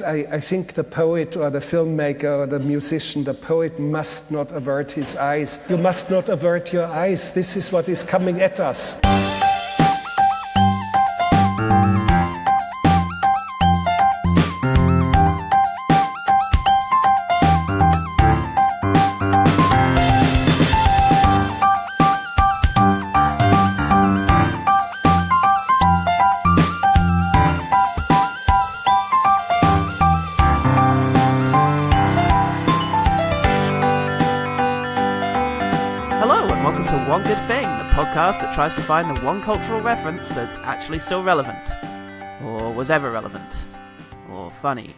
I think the poet or the filmmaker or the musician, the poet must not avert his eyes. You must not avert your eyes. This is what is coming at us. That tries to find the one cultural reference that's actually still relevant, or was ever relevant, or funny,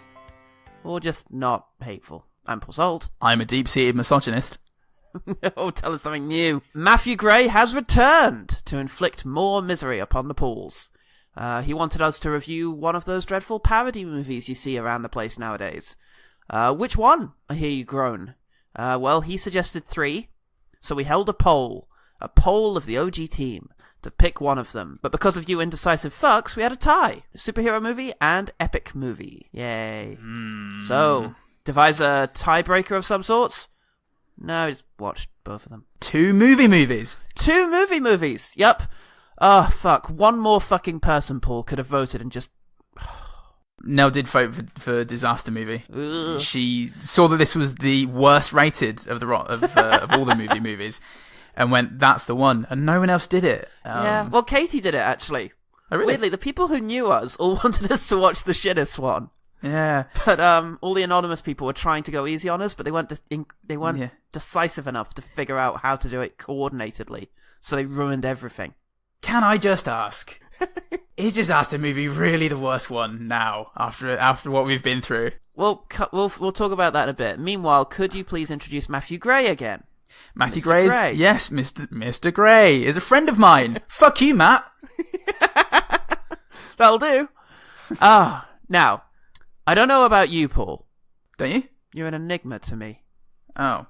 or just not hateful. I'm Paul Salt. I'm a deep-seated misogynist. Oh, tell us something new. Matthew Gray has returned to inflict more misery upon the Pauls. He wanted us to review one of those dreadful parody movies you see around the place nowadays. Which one? I hear you groan. Well, he suggested 3, so we held a poll of the OG team to pick one of them. But because of you indecisive fucks, we had a tie. Superhero movie and epic movie. Yay. So, devise a tiebreaker of some sorts? No, just watch both of them. 2 movies. 2 movies. Yep. Oh, fuck. One more fucking person, Paul, could have voted and just... Nell did vote for Disaster Movie. Ugh. She saw that this was the worst rated of all the movies. And went, that's the one. And no one else did it. Yeah, well, Katie did it, actually. Oh, really? Weirdly, the people who knew us all wanted us to watch the shittest one. Yeah. But all the anonymous people were trying to go easy on us, but they weren't decisive enough to figure out how to do it coordinately. So they ruined everything. Can I just ask, is Disaster Movie really the worst one now, after what we've been through? Well, we'll talk about that in a bit. Meanwhile, could you please introduce Matthew Gray again? Matthew Gray is, yes, Mr. Gray is a friend of mine. Fuck you, Matt. That'll do. Now, I don't know about you, Paul. Don't you? You're an enigma to me. Oh.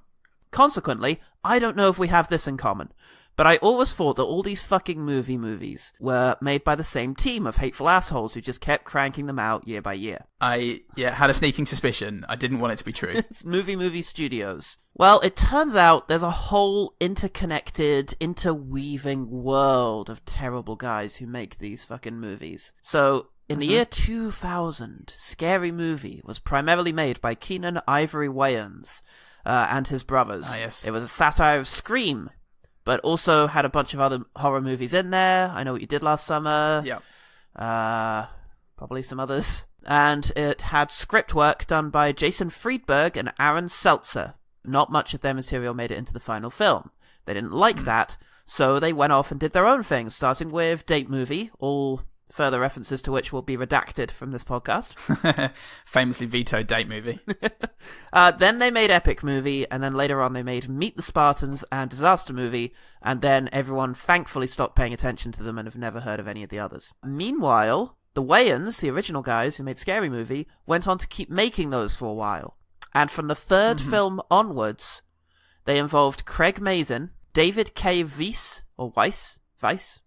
Consequently, I don't know if we have this in common, but I always thought that all these fucking movies were made by the same team of hateful assholes who just kept cranking them out year by year. I had a sneaking suspicion. I didn't want it to be true. It's movie studios. Well, it turns out there's a whole interconnected, interweaving world of terrible guys who make these fucking movies. So, in the year 2000, Scary Movie was primarily made by Keenan Ivory Wayans and his brothers. Ah, yes. It was a satire of Scream, but also had a bunch of other horror movies in there. I Know What You Did Last Summer. Yeah. Probably some others. And it had script work done by Jason Friedberg and Aaron Seltzer. Not much of their material made it into the final film. They didn't like that, so they went off and did their own thing, starting with Date Movie, all further references to which will be redacted from this podcast. Famously vetoed Date Movie. Then they made Epic Movie, and then later on they made Meet the Spartans and Disaster Movie, and then everyone thankfully stopped paying attention to them and have never heard of any of the others. Meanwhile, the Wayans, the original guys who made Scary Movie, went on to keep making those for a while. And from the third film onwards, they involved Craig Mazin, David K. Weiss, or Weiss? Weiss?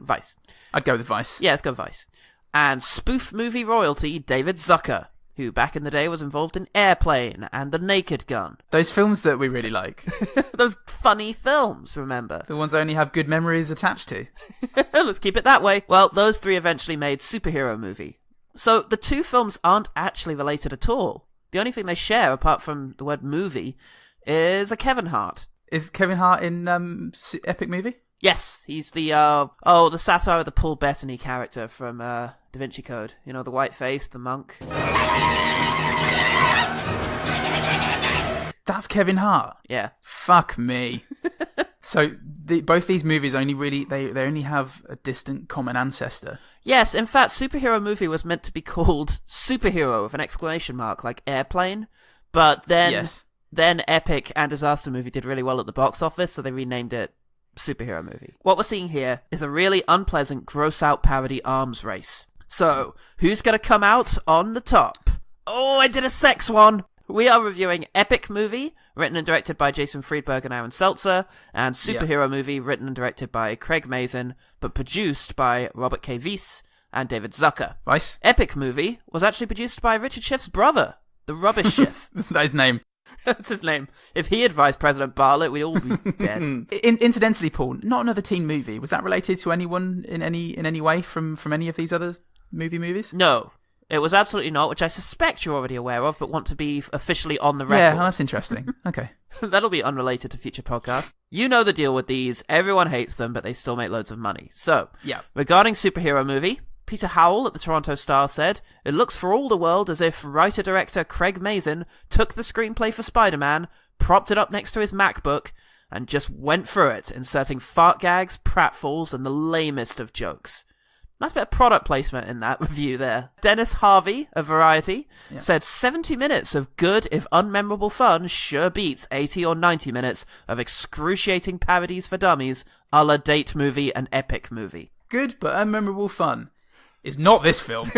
Weiss. I'd go with Weiss. Yeah, let's go Weiss. And spoof movie royalty David Zucker, who back in the day was involved in Airplane and The Naked Gun. Those films that we really like. Those funny films, remember? The ones I only have good memories attached to. Let's keep it that way. Well, those 3 eventually made Superhero Movie. So the 2 films aren't actually related at all. The only thing they share, apart from the word movie, is a Kevin Hart. Is Kevin Hart in Epic Movie? Yes, he's the the satire of the Paul Bettany character from Da Vinci Code. You know, the white face, the monk. That's Kevin Hart? Yeah. Fuck me. So both these movies only they only have a distant common ancestor. Yes, in fact, Superhero Movie was meant to be called Superhero with an exclamation mark, like Airplane. But then Epic and Disaster Movie did really well at the box office, so they renamed it Superhero Movie. What we're seeing here is a really unpleasant gross-out parody arms race. So, who's going to come out on the top? Oh, I did a sex one! We are reviewing Epic Movie, written and directed by Jason Friedberg and Aaron Seltzer, and Superhero Movie, written and directed by Craig Mazin, but produced by Robert K. Weiss and David Zucker. Nice. Epic Movie was actually produced by Richard Schiff's brother, the Rubbish Schiff. Isn't that his name? That's his name. If he advised President Bartlett, we'd all be dead. Incidentally, Paul, not another teen movie. Was that related to anyone in any way from any of these other movies? No. It was absolutely not, which I suspect you're already aware of, but want to be officially on the record. Yeah, well, that's interesting. Okay. That'll be unrelated to future podcasts. You know the deal with these. Everyone hates them, but they still make loads of money. So, yeah. Regarding superhero movie, Peter Howell at the Toronto Star said, "It looks for all the world as if writer-director Craig Mazin took the screenplay for Spider-Man, propped it up next to his MacBook, and just went through it, inserting fart gags, pratfalls, and the lamest of jokes." Nice bit of product placement in that review there. Dennis Harvey of Variety said 70 minutes of good, if unmemorable fun sure beats 80 or 90 minutes of excruciating parodies for dummies a la Date Movie and Epic Movie. Good but unmemorable fun is not this film.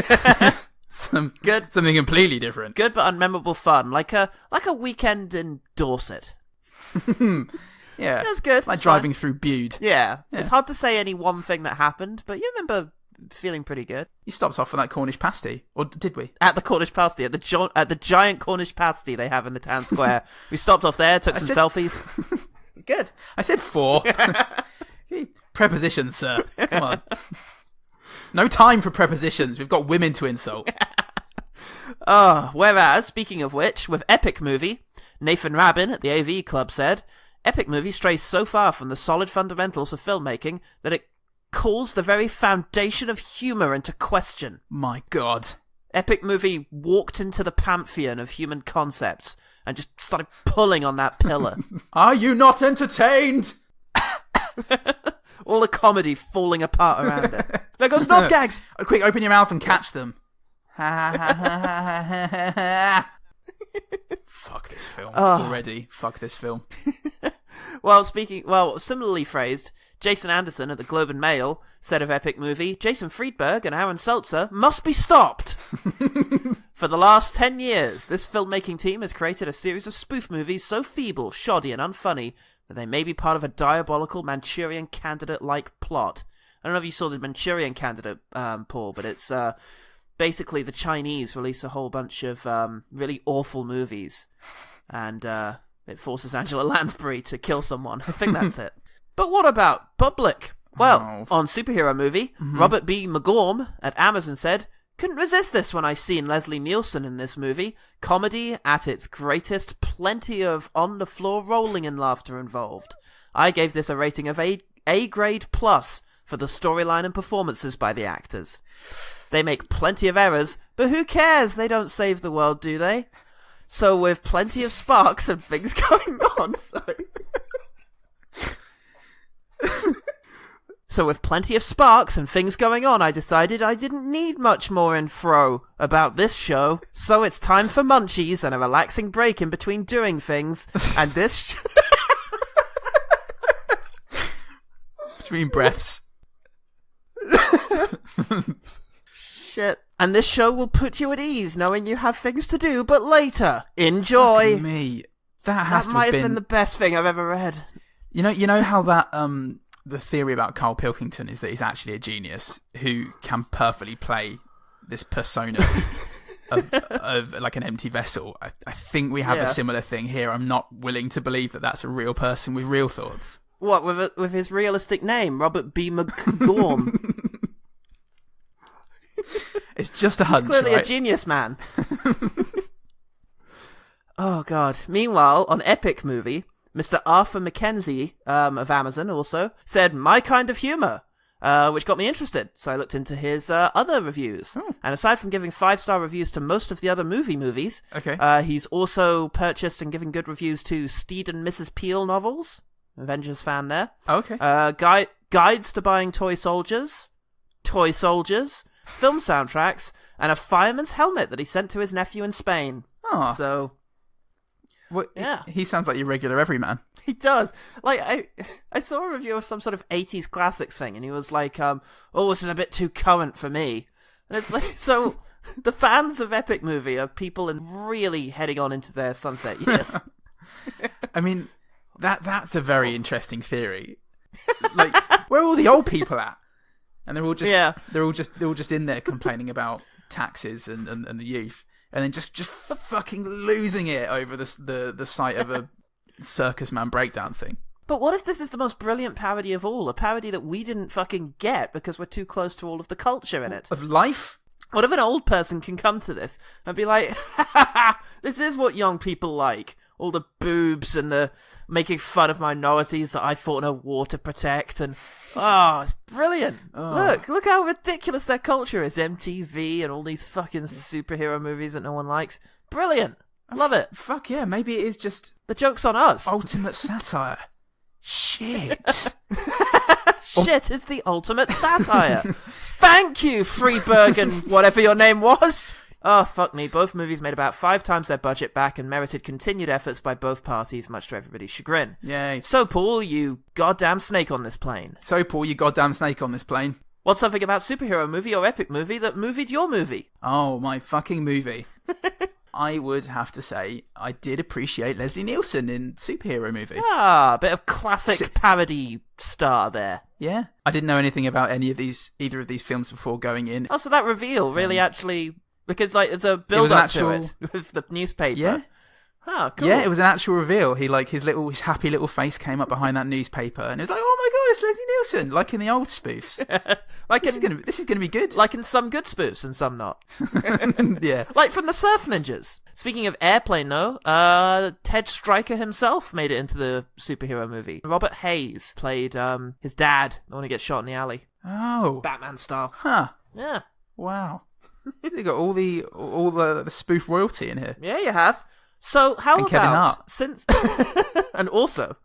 Something completely different. Good but unmemorable fun, like a weekend in Dorset. Yeah, it was good. Like driving through Bude. Yeah, it's hard to say any one thing that happened, but you remember feeling pretty good. You stopped off for that Cornish pasty, or did we? At the Cornish pasty, at the giant Cornish pasty they have in the town square. We stopped off there, took some selfies. It's good. I said 4. Prepositions, sir. Come on. No time for prepositions. We've got women to insult. Whereas, speaking of which, with Epic Movie, Nathan Rabin at the AV Club said, "Epic Movie strays so far from the solid fundamentals of filmmaking that it calls the very foundation of humour into question." My God. Epic Movie walked into the pantheon of human concepts and just started pulling on that pillar. Are you not entertained? All the comedy falling apart around it. There goes knob gags! Quick, open your mouth and catch them. Fuck this film. Already. Fuck this film. Similarly phrased, Jason Anderson at the Globe and Mail said of Epic Movie, "Jason Friedberg and Aaron Seltzer must be stopped." For the last 10 years, this filmmaking team has created a series of spoof movies so feeble, shoddy, and unfunny that they may be part of a diabolical Manchurian Candidate-like plot. I don't know if you saw the Manchurian Candidate, Paul, but it's basically the Chinese release a whole bunch of really awful movies, and it forces Angela Lansbury to kill someone. I think that's it. But what about public? Well, on superhero movie, Robert B. McGorm at Amazon said, "Couldn't resist this when I seen Leslie Nielsen in this movie. Comedy at its greatest, plenty of on-the-floor rolling and laughter involved. I gave this a rating of A grade plus for the storyline and performances by the actors. They make plenty of errors, but who cares? They don't save the world, do they? So with plenty of sparks and things going on..." So with plenty of sparks and things going on, I decided I didn't need much more info about this show. So it's time for munchies and a relaxing break in between doing things. And this... Between breaths. Shit. And this show will put you at ease knowing you have things to do, but later. Enjoy. Fucking me. That might have been the best thing I've ever read. You know how that the theory about Carl Pilkington is that he's actually a genius who can perfectly play this persona of like an empty vessel. I think we have a similar thing here. I'm not willing to believe that that's a real person with real thoughts. What, with his realistic name, Robert B. McGorm? It's just a hunch, He's clearly right? a genius man. Oh, God. Meanwhile, on Epic Movie, Mr. Arthur Mackenzie of Amazon also said, "My kind of humour," which got me interested. So I looked into his other reviews. Oh. And aside from giving 5-star reviews to most of the other movies, he's also purchased and given good reviews to Steed and Mrs. Peel novels. Avengers fan there. Okay. Guides to buying toy soldiers, film soundtracks, and a fireman's helmet that he sent to his nephew in Spain. Oh. So... Well, yeah. He sounds like your regular everyman. He does. Like, I saw a review of some sort of 80s classics thing, and he was like, this is a bit too current for me. And it's like, so the fans of Epic Movie are people really heading on into their sunset years. I mean, that's a very interesting theory. Like, where are all the old people at? and they're all just in there complaining about taxes and the youth, and then just fucking losing it over the sight of a circus man breakdancing. But what if this is the most brilliant parody of all? A parody that we didn't fucking get because we're too close to all of the culture in it. Of life? What if an old person can come to this and be like, this is what young people like. All the boobs and the making fun of minorities that I fought in a war to protect. And, it's brilliant. Oh. Look how ridiculous their culture is. MTV and all these fucking superhero movies that no one likes. Brilliant. Love it. Fuck yeah, maybe it is just... The joke's on us. Ultimate satire. Shit. Shit is the ultimate satire. Thank you, Freeberg and whatever your name was. Oh, fuck me. Both movies made about 5 times their budget back and merited continued efforts by both parties, much to everybody's chagrin. Yay. So, Paul, you goddamn snake on this plane. What's something about superhero movie or epic movie that movied your movie? Oh, my fucking movie. I would have to say I did appreciate Leslie Nielsen in Superhero Movie. A bit of classic parody star there. Yeah. I didn't know anything about either of these films before going in. Oh, so that reveal really actually... Because, there's a build-up to it with the newspaper. Yeah. Oh, cool. Yeah, it was an actual reveal. He, his happy little face came up behind that newspaper, and it was like, oh my god, it's Leslie Nielsen, like in the old spoofs. This is gonna be good. Like in some good spoofs and some not. Yeah. Like from the Surf Ninjas. Speaking of Airplane, though, Ted Stryker himself made it into the superhero movie. Robert Hayes played his dad, the one who gets shot in the alley. Oh. Batman style. Huh. Yeah. Wow. They got all the spoof royalty in here. Yeah, you have. So how and about Kevin Hart. Since and also,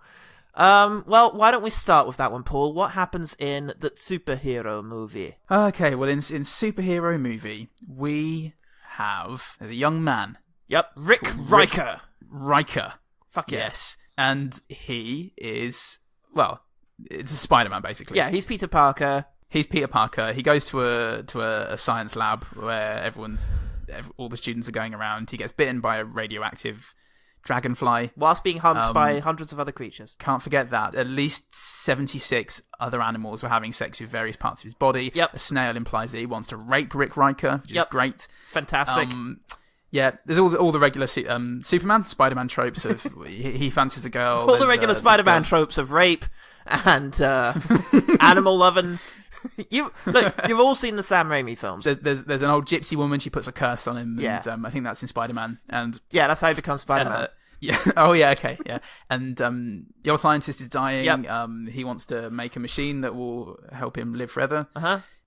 why don't we start with that one, Paul? What happens in the superhero movie? Okay, well, in superhero movie, there's a young man. Yep, Rick Riker. Riker. Fuck yeah. Yes, and he is it's a Spider-Man basically. Yeah, he's Peter Parker. He's Peter Parker. He goes to a science lab where all the students are going around. He gets bitten by a radioactive dragonfly. Whilst being humped by hundreds of other creatures. Can't forget that. At least 76 other animals were having sex with various parts of his body. Yep. A snail implies that he wants to rape Rick Riker, which is great. Fantastic. Yeah, there's all the regular Superman, Spider-Man tropes of he fancies a girl. All the regular Spider-Man tropes of rape and animal loving. You've all seen the Sam Raimi films. There's an old gypsy woman. She puts a curse on him. Yeah. And, I think that's in Spider-Man. And yeah, that's how he becomes Spider-Man. Yeah. Oh yeah. Okay. Yeah. And the old scientist is dying. Yep. He wants to make a machine that will help him live forever.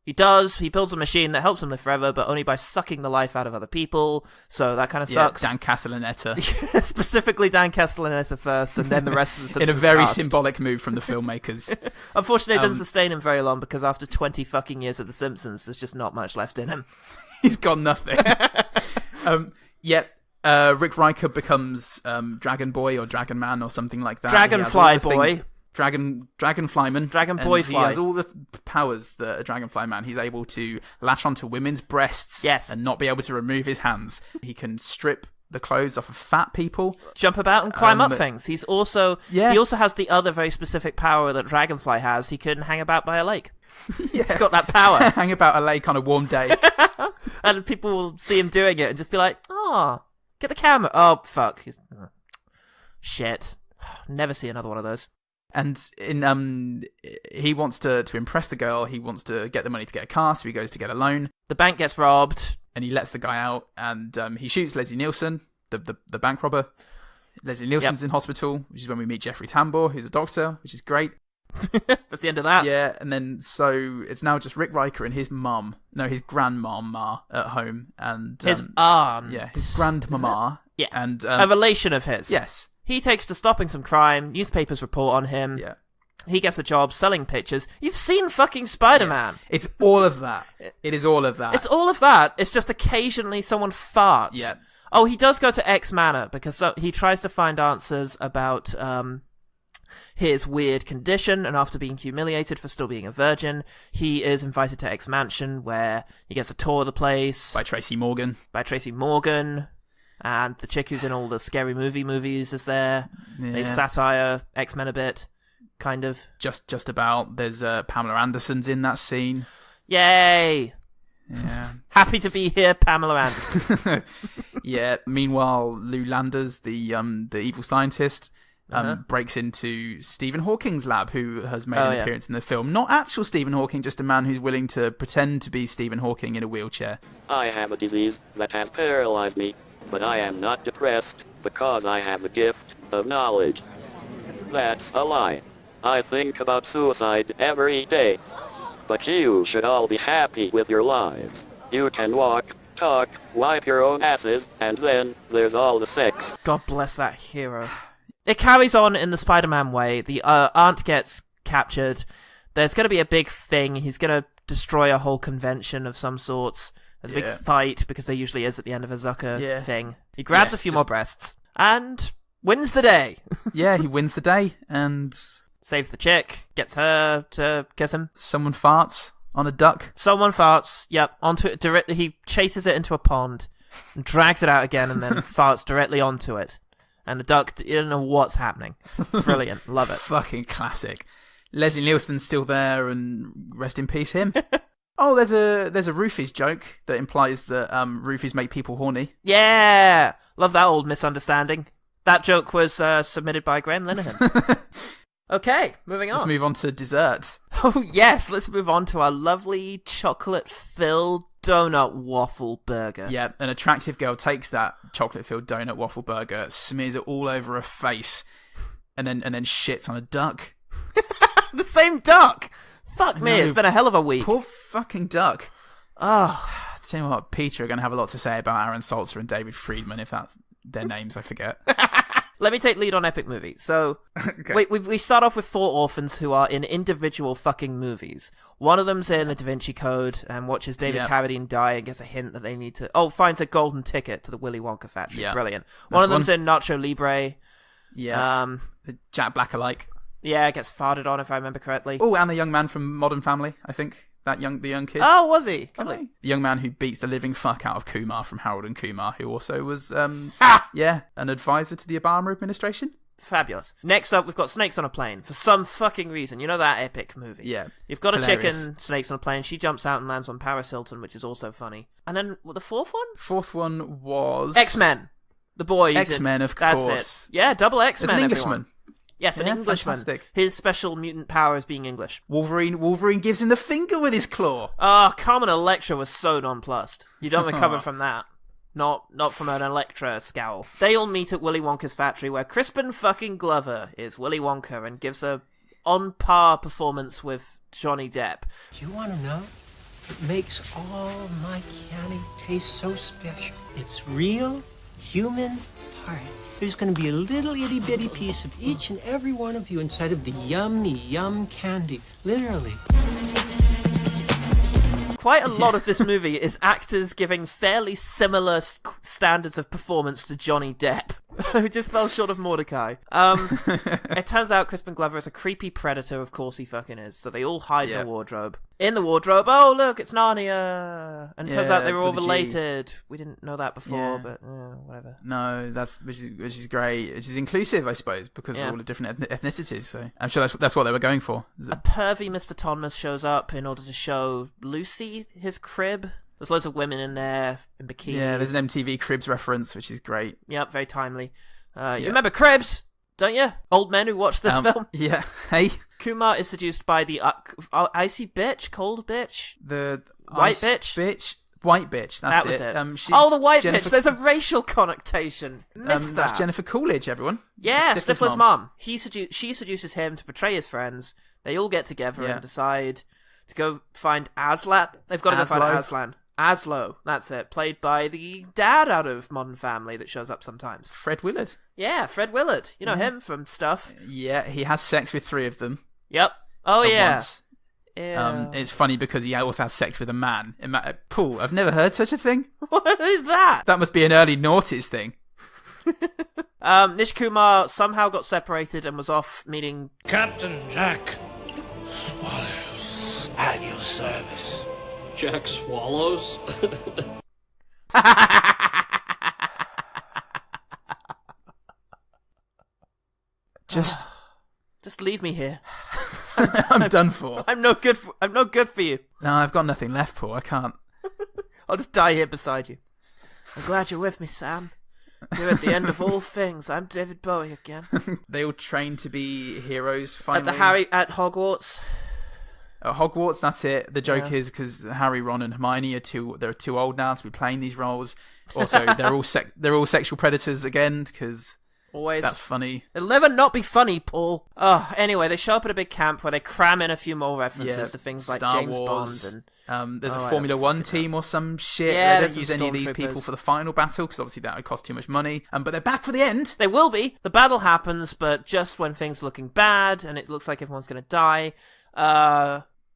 He does. He builds a machine that helps him live forever, but only by sucking the life out of other people. So that kind of sucks. Dan Castellaneta. Specifically Dan Castellaneta first, and then the rest of the Simpsons in a very cast. Symbolic move from the filmmakers. Unfortunately, it doesn't sustain him very long because after 20 fucking years of The Simpsons, there's just not much left in him. He's got nothing. Rick Riker becomes Dragon Boy or Dragon Man or something like that. Dragonfly Boy. Dragonflyman. Dragon Boy He has all the powers that a Dragonfly man. He's able to latch onto women's breasts and not be able to remove his hands. He can strip the clothes off of fat people. Jump about and climb up things. He also has the other very specific power that Dragonfly has. He can hang about by a lake. He's got that power. Hang about a lake on a warm day. And people will see him doing it and just be like, oh, get the camera. Oh, fuck. Shit. Never see another one of those. And he wants to impress the girl. He wants to get the money to get a car, so he goes to get a loan. The bank gets robbed. And he lets the guy out, and he shoots Leslie Nielsen, the bank robber. Leslie Nielsen's in hospital, which is when we meet Jeffrey Tambor, who's a doctor, which is great. That's the end of that. Yeah, and then so it's now just Rick Riker and his grandmama at home. And his aunt. Yeah, his grandmama. Yeah, and a relation of his. Yes. He takes to stopping some crime. Newspapers report on him. Yeah. He gets a job selling pictures. You've seen fucking Spider-Man. Yeah. It's all of that. It is all of that. It's all of that. It's just occasionally someone farts. Yeah. Oh, he does go to X Manor because he tries to find answers about his weird condition, and after being humiliated for still being a virgin, he is invited to X Mansion, where he gets a tour of the place. By Tracy Morgan. And the chick who's in all the scary movies is there. Yeah. They satire X-Men a bit, kind of. Just about. There's Pamela Anderson's in that scene. Yay! Yeah. Happy to be here, Pamela Anderson. Yeah. Meanwhile, Lou Landers, the evil scientist, breaks into Stephen Hawking's lab, who has made an appearance in the film. Not actual Stephen Hawking, just a man who's willing to pretend to be Stephen Hawking in a wheelchair. I have a disease that has paralyzed me, but I am not depressed because I have the gift of knowledge. That's a lie. I think about suicide every day. But you should all be happy with your lives. You can walk, talk, wipe your own asses, and then there's all the sex. God bless that hero. It carries on in the Spider-Man way. The aunt gets captured. There's going to be a big thing. He's going to destroy a whole convention of some sorts. There's a big fight, because there usually is at the end of a Zucker thing. He grabs a few more breasts and wins the day. Yeah, he wins the day and saves the chick, gets her to kiss him. Someone farts on a duck. Someone farts, yep, onto it directly. He chases it into a pond and drags it out again and then farts directly onto it. And the duck, you don't know what's happening. It's brilliant. Love it. Fucking classic. Leslie Nielsen's still there, and rest in peace him. Oh, there's a Roofies joke that implies that Roofies make people horny. Yeah! Love that old misunderstanding. That joke was submitted by Graham Linehan. Okay, moving on. Let's move on to dessert. Oh, yes, let's move on to our lovely chocolate-filled donut waffle burger. Yeah, an attractive girl takes that chocolate-filled donut waffle burger, smears it all over her face, and then shits on a duck. The same duck! Fuck me, it's been a hell of a week. Poor fucking duck. Oh. Tell you what, Peter are going to have a lot to say about Aaron Salzer and David Friedman, if that's their names, I forget. Let me take lead on Epic Movie. So, okay. we start off with 4 orphans who are in individual fucking movies. One of them's in the Da Vinci Code and watches David Carradine die and gets a hint that they need to... Oh, finds a golden ticket to the Willy Wonka factory. Yeah. Brilliant. One of them's in Nacho Libre. Yeah. Jack Black alike. Yeah, gets farted on, if I remember correctly. Oh, and the young man from Modern Family, I think. The young kid. Oh, was he? The young man who beats the living fuck out of Kumar from Harold and Kumar, who also was, an advisor to the Obama administration. Fabulous. Next up, we've got Snakes on a Plane. For some fucking reason. You know that epic movie? Yeah. You've got a chick in Snakes on a Plane. She jumps out and lands on Paris Hilton, which is also funny. And then, the fourth one? Fourth one was... X-Men. The boys. X-Men, of course. That's it. Yeah, double X-Men, There's an Englishman. Everyone. Yes, an Englishman. Fantastic. His special mutant power is being English. Wolverine gives him the finger with his claw. Carmen Electra was so nonplussed. You don't recover from that. Not from an Electra scowl. They all meet at Willy Wonka's factory, where Crispin fucking Glover is Willy Wonka and gives a on-par performance with Johnny Depp. Do you want to know? It makes all my candy taste so special. It's real human parts. There's going to be a little itty-bitty piece of each and every one of you inside of the yummy yum candy. Literally. Quite a lot of this movie is actors giving fairly similar standards of performance to Johnny Depp, who just fell short of Mordecai. It turns out Crispin Glover is a creepy predator, of course he fucking is, so they all hide in the wardrobe. In the wardrobe, oh look, it's Narnia! And it turns out they were all related. We didn't know that before, but whatever. No, which is great. Which is inclusive, I suppose, because they're all of different ethnicities, so I'm sure that's what they were going for. A pervy Mr. Thomas shows up in order to show Lucy his crib. There's loads of women in there in bikinis. Yeah, there's an MTV Cribs reference, which is great. Yep, very timely. You remember Cribs, don't you? Old men who watch this film. Yeah. Hey. Kumar is seduced by the icy bitch, cold bitch, the white bitch. White bitch. That's that was it. The white bitch. There's a racial connotation. Missed that. That's Jennifer Coolidge, everyone. Yeah, Stifler's mom. She seduces him to betray his friends. They all get together and decide to go find Aslan. They've got to go find Aslan. Aslo, that's it. Played by the dad out of Modern Family that shows up sometimes. Fred Willard. Yeah, Fred Willard. You know him from stuff. Yeah, he has sex with 3 of them. Yep. Oh, yeah. Once. It's funny because he also has sex with a man. Paul, I've never heard such a thing. What is that? That must be an early noughties thing. Nish Kumar somehow got separated and was off meeting Captain Jack Swallows at your service. Jack Swallows? Just Just leave me here. I'm done for. I'm no good for you. No, I've got nothing left, Paul. I can't. I'll just die here beside you. I'm glad you're with me, Sam. You're at the end of all things. I'm David Bowie again. They all train to be heroes finally. At Hogwarts. At Hogwarts, that's it. The joke is because Harry, Ron, and Hermione are too old now to be playing these roles. Also, they're all sexual predators again because always that's funny. It'll never not be funny, Paul. Oh, anyway, they show up at a big camp where they cram in a few more references to things like Star James Wars. Bond and there's a Formula One team or some shit. Yeah, they don't use any of these people for the final battle because obviously that would cost too much money. But they're back for the end. They will be. The battle happens, but just when things are looking bad and it looks like everyone's going to die.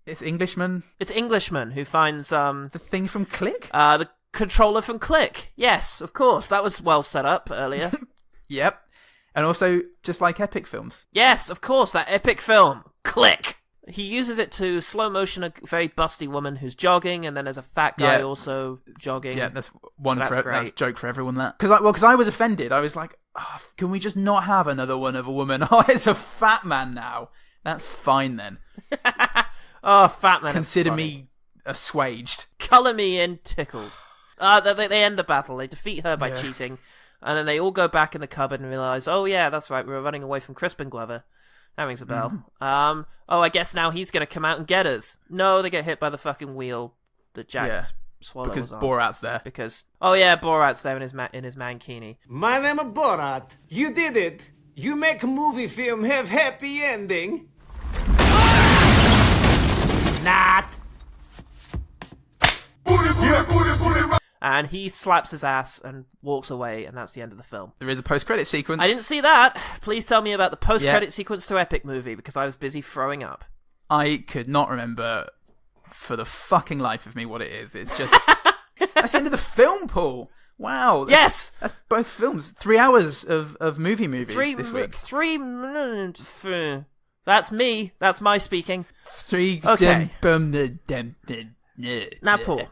It's Englishman. It's Englishman who finds the thing from Click. The controller from Click. Yes, of course. That was well set up earlier. Yep. And also, just like epic films. Yes, of course, that epic film. Click! He uses it to slow motion a very busty woman who's jogging, and then there's a fat guy also jogging. Yeah, that's one so that's a joke for everyone. That because I was offended. I was like, oh, can we just not have another one of a woman? Oh, it's a fat man now. That's fine then. Oh, fat man. Consider me assuaged. Colour me in tickled. They end the battle. They defeat her by cheating. And then they all go back in the cupboard and realise, oh yeah, that's right, we were running away from Crispin Glover. That rings a bell. I guess now he's going to come out and get us. No, they get hit by the fucking wheel that Jack Swallow because was on. Borat's there. Borat's there in his mankini. My name is Borat. You did it. You make a movie film have happy ending. Not. And he slaps his ass and walks away, and that's the end of the film. There is a post-credit sequence. I didn't see that. Please tell me about the post-credit sequence to Epic Movie, because I was busy throwing up. I could not remember for the fucking life of me what it is. It's just... That's the end of the film, Paul. Wow. Yes! That's both films. 3 hours of movies this week. 3 minutes. That's me. That's my speaking. Okay. Now, Paul.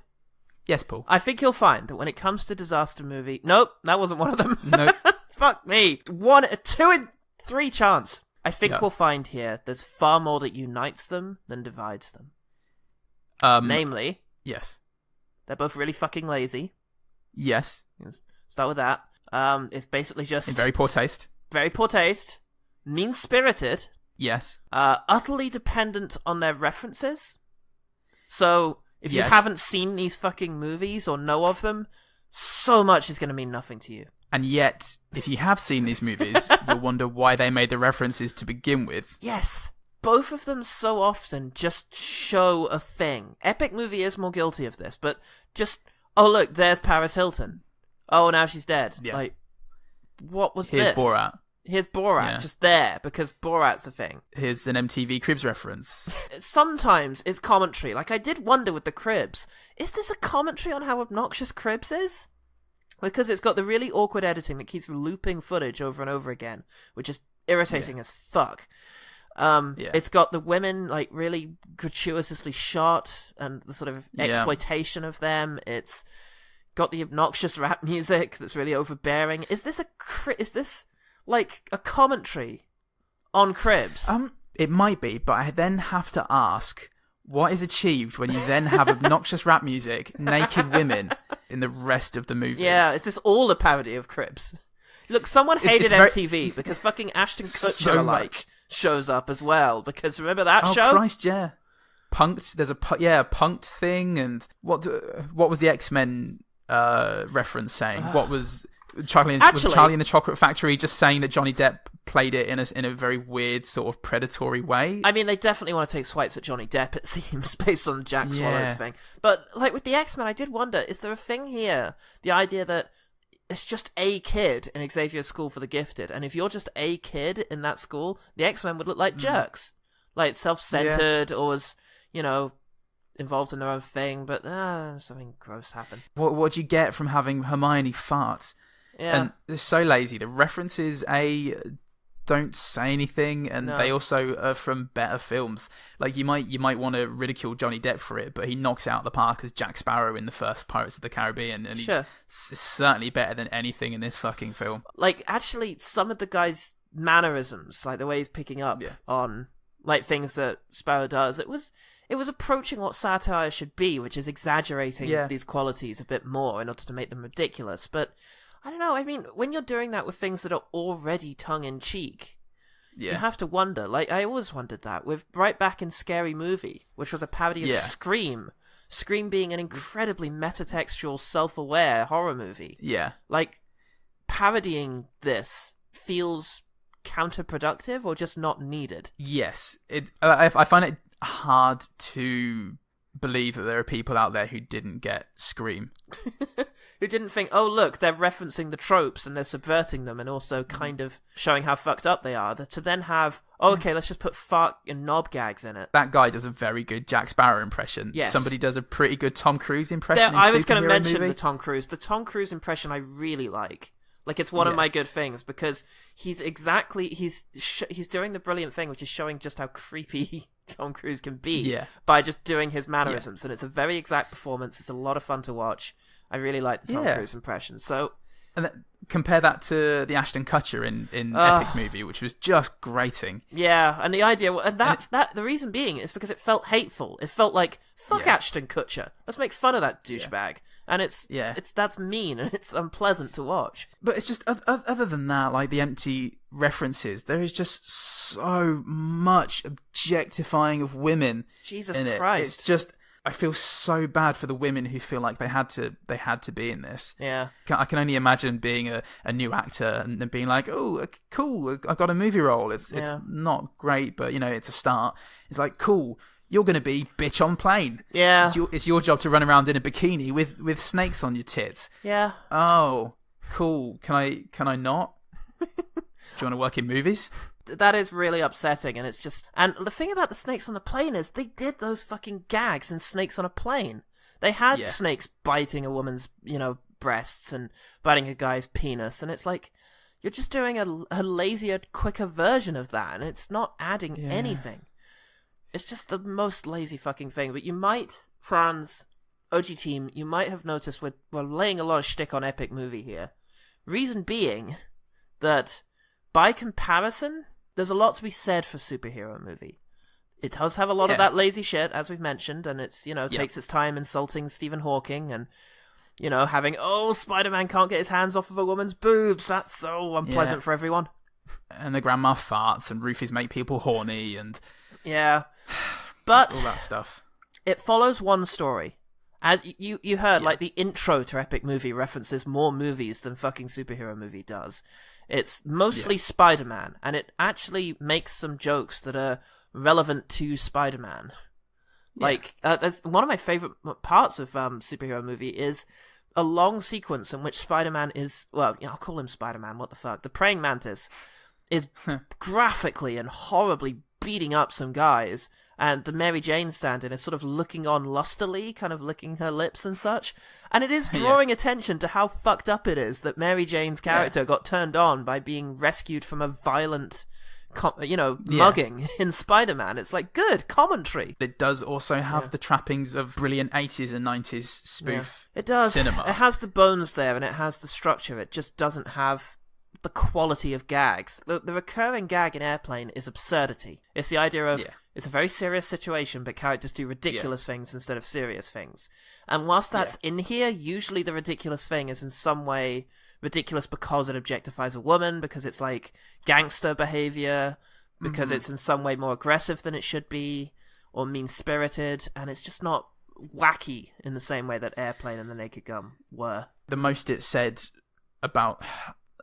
Yes, Paul. I think you'll find that when it comes to disaster movie... Nope, that wasn't one of them. Nope. Fuck me. 1, 2, and 3 chance. I think we'll find here there's far more that unites them than divides them. Namely... Yes. They're both really fucking lazy. Yes. Start with that. It's basically just... In very poor taste. Very poor taste. Mean-spirited. Yes. Utterly dependent on their references. So... If you haven't seen these fucking movies or know of them, so much is going to mean nothing to you. And yet, if you have seen these movies, you'll wonder why they made the references to begin with. Yes. Both of them so often just show a thing. Epic Movie is more guilty of this, but just, oh look, there's Paris Hilton. Oh, now she's dead. Yeah. Like, what was Here's this? Here's Borat, just there, because Borat's a thing. Here's an MTV Cribs reference. Sometimes it's commentary. Like, I did wonder with the Cribs, is this a commentary on how obnoxious Cribs is? Because it's got the really awkward editing that keeps looping footage over and over again, which is irritating as fuck. It's got the women, like, really gratuitously shot, and the sort of exploitation of them. It's got the obnoxious rap music that's really overbearing. Is this like a commentary on Cribs? It might be, but I then have to ask, what is achieved when you then have obnoxious rap music, naked women in the rest of the movie? Yeah, is this all a parody of Cribs? Look, someone hated MTV because fucking Ashton Kutcher shows up as well, because remember that show? Oh Christ, yeah. Punked, there's a punked thing, and what was the X-Men reference saying? What was... Charlie and the Chocolate Factory just saying that Johnny Depp played it in a very weird sort of predatory way? I mean, they definitely want to take swipes at Johnny Depp, it seems, based on Jack Swallow's thing. But, like, with the X-Men, I did wonder, is there a thing here? The idea that it's just a kid in Xavier's School for the Gifted, and if you're just a kid in that school, the X-Men would look like jerks. Like, self-centered, or as, involved in their own thing, but something gross happened. What do you get from having Hermione fart? Yeah. And it's so lazy. The references, don't say anything, and they also are from better films. Like, you might want to ridicule Johnny Depp for it, but he knocks out the park as Jack Sparrow in the first Pirates of the Caribbean, and he's certainly better than anything in this fucking film. Like, actually, some of the guys mannerisms, like the way he's picking up on like things that Sparrow does. It was approaching what satire should be, which is exaggerating these qualities a bit more in order to make them ridiculous. But I don't know. I mean, when you're doing that with things that are already tongue-in-cheek, you have to wonder. Like, I always wondered that with right back in Scary Movie, which was a parody of Scream. Scream being an incredibly metatextual, self-aware horror movie. Yeah. Like, parodying this feels counterproductive or just not needed. Yes. I find it hard to believe that there are people out there who didn't get Scream. Who didn't think, oh look, they're referencing the tropes and they're subverting them and also kind of showing how fucked up they are. To then have, okay, let's just put fuck and knob gags in it. That guy does a very good Jack Sparrow impression. Yes. Somebody does a pretty good Tom Cruise impression in I was going to mention movie. the Tom Cruise. The Tom Cruise impression I really like. Like, it's one of my good things because he's doing the brilliant thing, which is showing just how creepy Tom Cruise can be by just doing his mannerisms. And it's a very exact performance. It's a lot of fun to watch. I really like the Tom Cruise impression. So, and compare that to the Ashton Kutcher in Epic Movie, which was just grating. Yeah, and the idea, and the reason being is because it felt hateful. It felt like, fuck Ashton Kutcher. Let's make fun of that douchebag. And that's mean and it's unpleasant to watch. But it's just, other than that, like the empty references, there is just so much objectifying of women. Jesus in Christ. It's just, I feel so bad for the women who feel like they had to be in this. Yeah. I can only imagine being a new actor and then being like, oh, cool, I got a movie role. It's not great, but it's a start. It's like, cool. You're going to be bitch on plane. Yeah. It's your job to run around in a bikini with snakes on your tits. Yeah. Oh, cool. Can I not? Do you want to work in movies? That is really upsetting, and it's just... And the thing about the snakes on the plane is they did those fucking gags in Snakes on a Plane. They had snakes biting a woman's, breasts and biting a guy's penis, and it's like, you're just doing a lazier, quicker version of that, and it's not adding anything. It's just the most lazy fucking thing. But you might, fans, OG team, you might have noticed we're laying a lot of shtick on Epic Movie here. Reason being that, by comparison, there's a lot to be said for superhero movie. It does have a lot of that lazy shit, as we've mentioned, and it's, takes its time insulting Stephen Hawking and, having, Spider-Man can't get his hands off of a woman's boobs. That's so unpleasant for everyone. And the grandma farts and roofies make people horny and... Yeah. But all that stuff. It follows one story. As you heard, like, the intro to Epic Movie references more movies than fucking superhero movie does. It's mostly Spider-Man, and it actually makes some jokes that are relevant to Spider-Man. Like, there's one of my favorite parts of superhero movie is a long sequence in which Spider-Man is, well, I'll call him Spider-Man, what the fuck? The praying mantis is graphically and horribly beating up some guys, and the Mary Jane stand-in is sort of looking on lustily, kind of licking her lips and such, and it is drawing attention to how fucked up it is that Mary Jane's character got turned on by being rescued from a violent, mugging in Spider-Man. It's like, good commentary. It does also have the trappings of brilliant 80s and 90s spoof It does. cinema. It has the bones there, and it has the structure. It just doesn't have the quality of gags. The recurring gag in Airplane is absurdity. It's the idea of it's a very serious situation, but characters do ridiculous things instead of serious things. And whilst that's in here, usually the ridiculous thing is in some way ridiculous because it objectifies a woman, because it's like gangster behavior, because it's in some way more aggressive than it should be, or mean-spirited, and it's just not wacky in the same way that Airplane and The Naked Gun were. The most it said about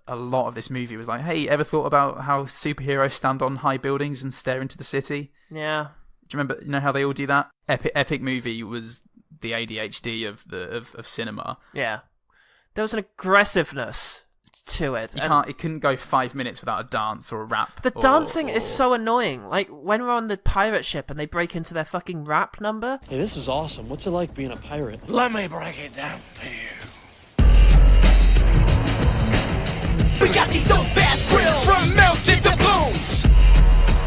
a lot of this movie was like, hey, ever thought about how superheroes stand on high buildings and stare into the city? Yeah. Do you remember, how they all do that? Epic Movie was the ADHD of cinema. Yeah. There was an aggressiveness to it. It couldn't go 5 minutes without a dance or a rap. The dancing is so annoying. Like, when we're on the pirate ship and they break into their fucking rap number. Hey, this is awesome. What's it like being a pirate? Let me break it down for you. We got these dope ass grills from melted to bones.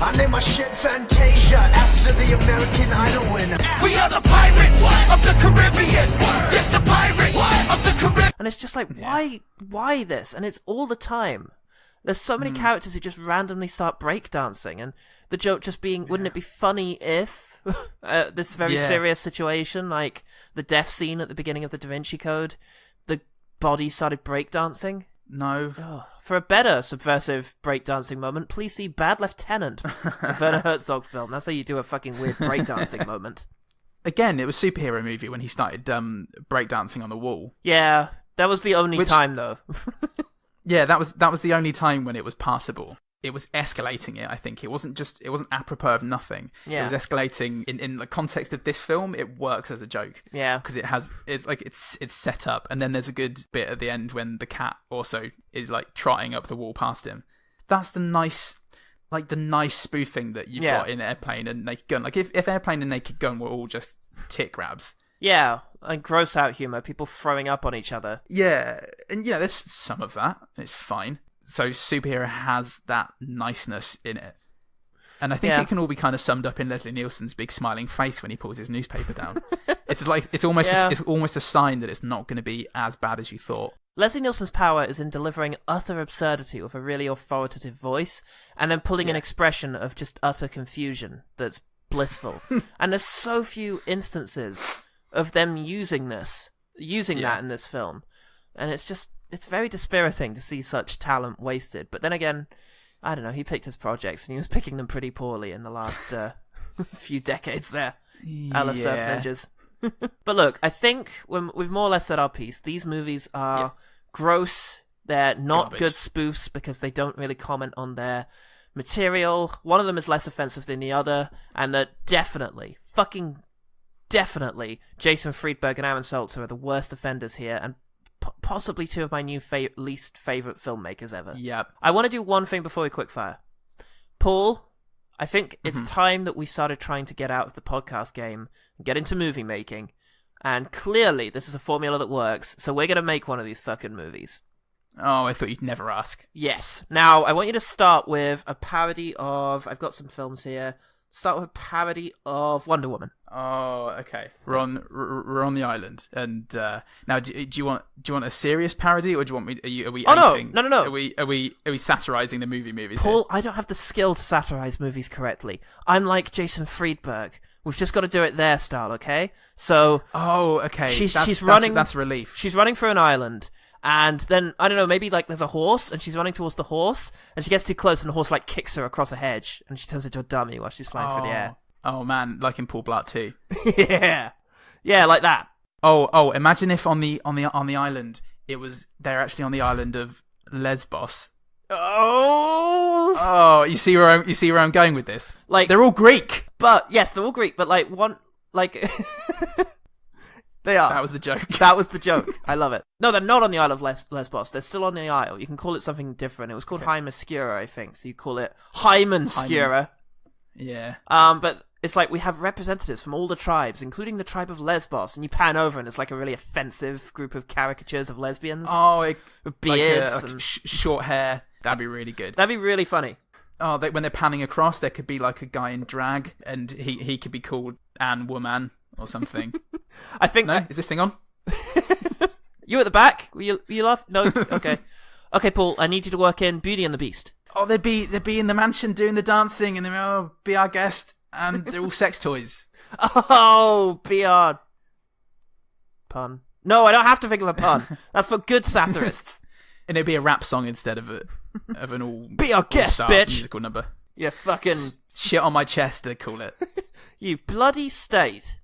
I name my shit Fantasia after the American Idol winner. We are the pirates of the Caribbean. Yes, the pirates of the Caribbean. And it's just like, why this? And it's all the time. There's so many characters who just randomly start breakdancing, and the joke just being, wouldn't it be funny if this very serious situation, like the death scene at the beginning of the Da Vinci Code, the body started breakdancing? No. Oh, for a better subversive breakdancing moment, please see Bad Lieutenant, the Werner Herzog film. That's how you do a fucking weird breakdancing moment. Again, it was a superhero movie when he started breakdancing on the wall. Yeah, that was the only time, though. Yeah, that was the only time when it was passable. It was escalating it, I think. It wasn't apropos of nothing. Yeah. It was escalating in the context of this film. It works as a joke. Yeah. Because it's set up, and then there's a good bit at the end when the cat also is like trotting up the wall past him. That's the nice spoofing that you've got in Airplane and Naked Gun. Like if Airplane and Naked Gun were all just tit grabs. Yeah, and gross out humor, people throwing up on each other. Yeah, and there's some of that. It's fine. So superhero has that niceness in it. And I think it can all be kind of summed up in Leslie Nielsen's big smiling face when he pulls his newspaper down. It's almost a sign that it's not going to be as bad as you thought. Leslie Nielsen's power is in delivering utter absurdity with a really authoritative voice, and then pulling an expression of just utter confusion that's blissful. And there's so few instances of them using that in this film. And it's very dispiriting to see such talent wasted. But then again, I don't know, he picked his projects and he was picking them pretty poorly in the last few decades there. Alistair Flinges. But look, I think we've more or less said our piece. These movies are gross. They're not good spoofs because they don't really comment on their material. One of them is less offensive than the other, and that definitely, Jason Friedberg and Aaron Salter are the worst offenders here, and possibly two of my new least favorite filmmakers ever. Yep. I want to do one thing before we quickfire. Paul, I think it's time that we started trying to get out of the podcast game and get into movie making. And clearly, this is a formula that works, so we're going to make one of these fucking movies. Oh, I thought you'd never ask. Yes. Now, I want you to start with a parody of... I've got some films here. Start with a parody of Wonder Woman. Oh, okay. We're on the island, and now do you want a serious parody, or do you want me? Are we? No. Are we satirizing the movies? Paul, here? I don't have the skill to satirize movies correctly. I'm like Jason Friedberg. We've just got to do it their style, okay? So. Oh, okay. She's running. That's a relief. She's running through an island. And then, I don't know, maybe like there's a horse and she's running towards the horse and she gets too close and the horse like kicks her across a hedge and she turns into a dummy while she's flying through the air. Oh man, like in Paul Blart 2. Yeah. Yeah, like that. Oh, imagine if on the island they're actually on the island of Lesbos. Oh, you see where I'm going with this? Like they're all Greek. But yes, they're all Greek, but like one like they are. That was the joke. That was the joke. I love it. No, they're not on the Isle of Lesbos. They're still on the Isle. You can call it something different. It was called Hymascura, I think. So you call it Hymanscura. Yeah. But it's like we have representatives from all the tribes, including the tribe of Lesbos, and you pan over and it's like a really offensive group of caricatures of lesbians. Oh, with beards like and short hair. That'd be really good. That'd be really funny. Oh, when they're panning across, there could be like a guy in drag, and he could be called Anne Woman or something. I think. No, is this thing on? You at the back? Will you laugh? No. Okay. Okay, Paul. I need you to work in Beauty and the Beast. Oh, they'd be in the mansion doing the dancing, and they'd be our guest, and they're all sex toys. Oh, be our pun. No, I don't have to think of a pun. That's for good satirists. And it'd be a rap song instead of an all be our guest, bitch. Musical number. You fucking shit on my chest. They call it. You bloody state.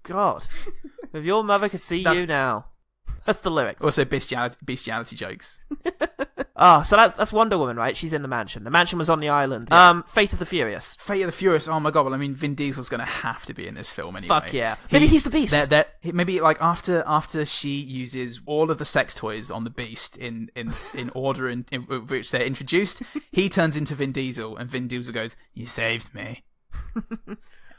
God, if your mother could see you now. That's the lyric. Also, bestiality jokes. So that's Wonder Woman, right? She's in the mansion. The mansion was on the island. Yeah. Fate of the Furious. Fate of the Furious. Oh my god. Well, I mean, Vin Diesel's going to have to be in this film anyway. Fuck yeah. Maybe he's the Beast. Maybe like after she uses all of the sex toys on the Beast in order in which they're introduced, he turns into Vin Diesel, and Vin Diesel goes, "You saved me."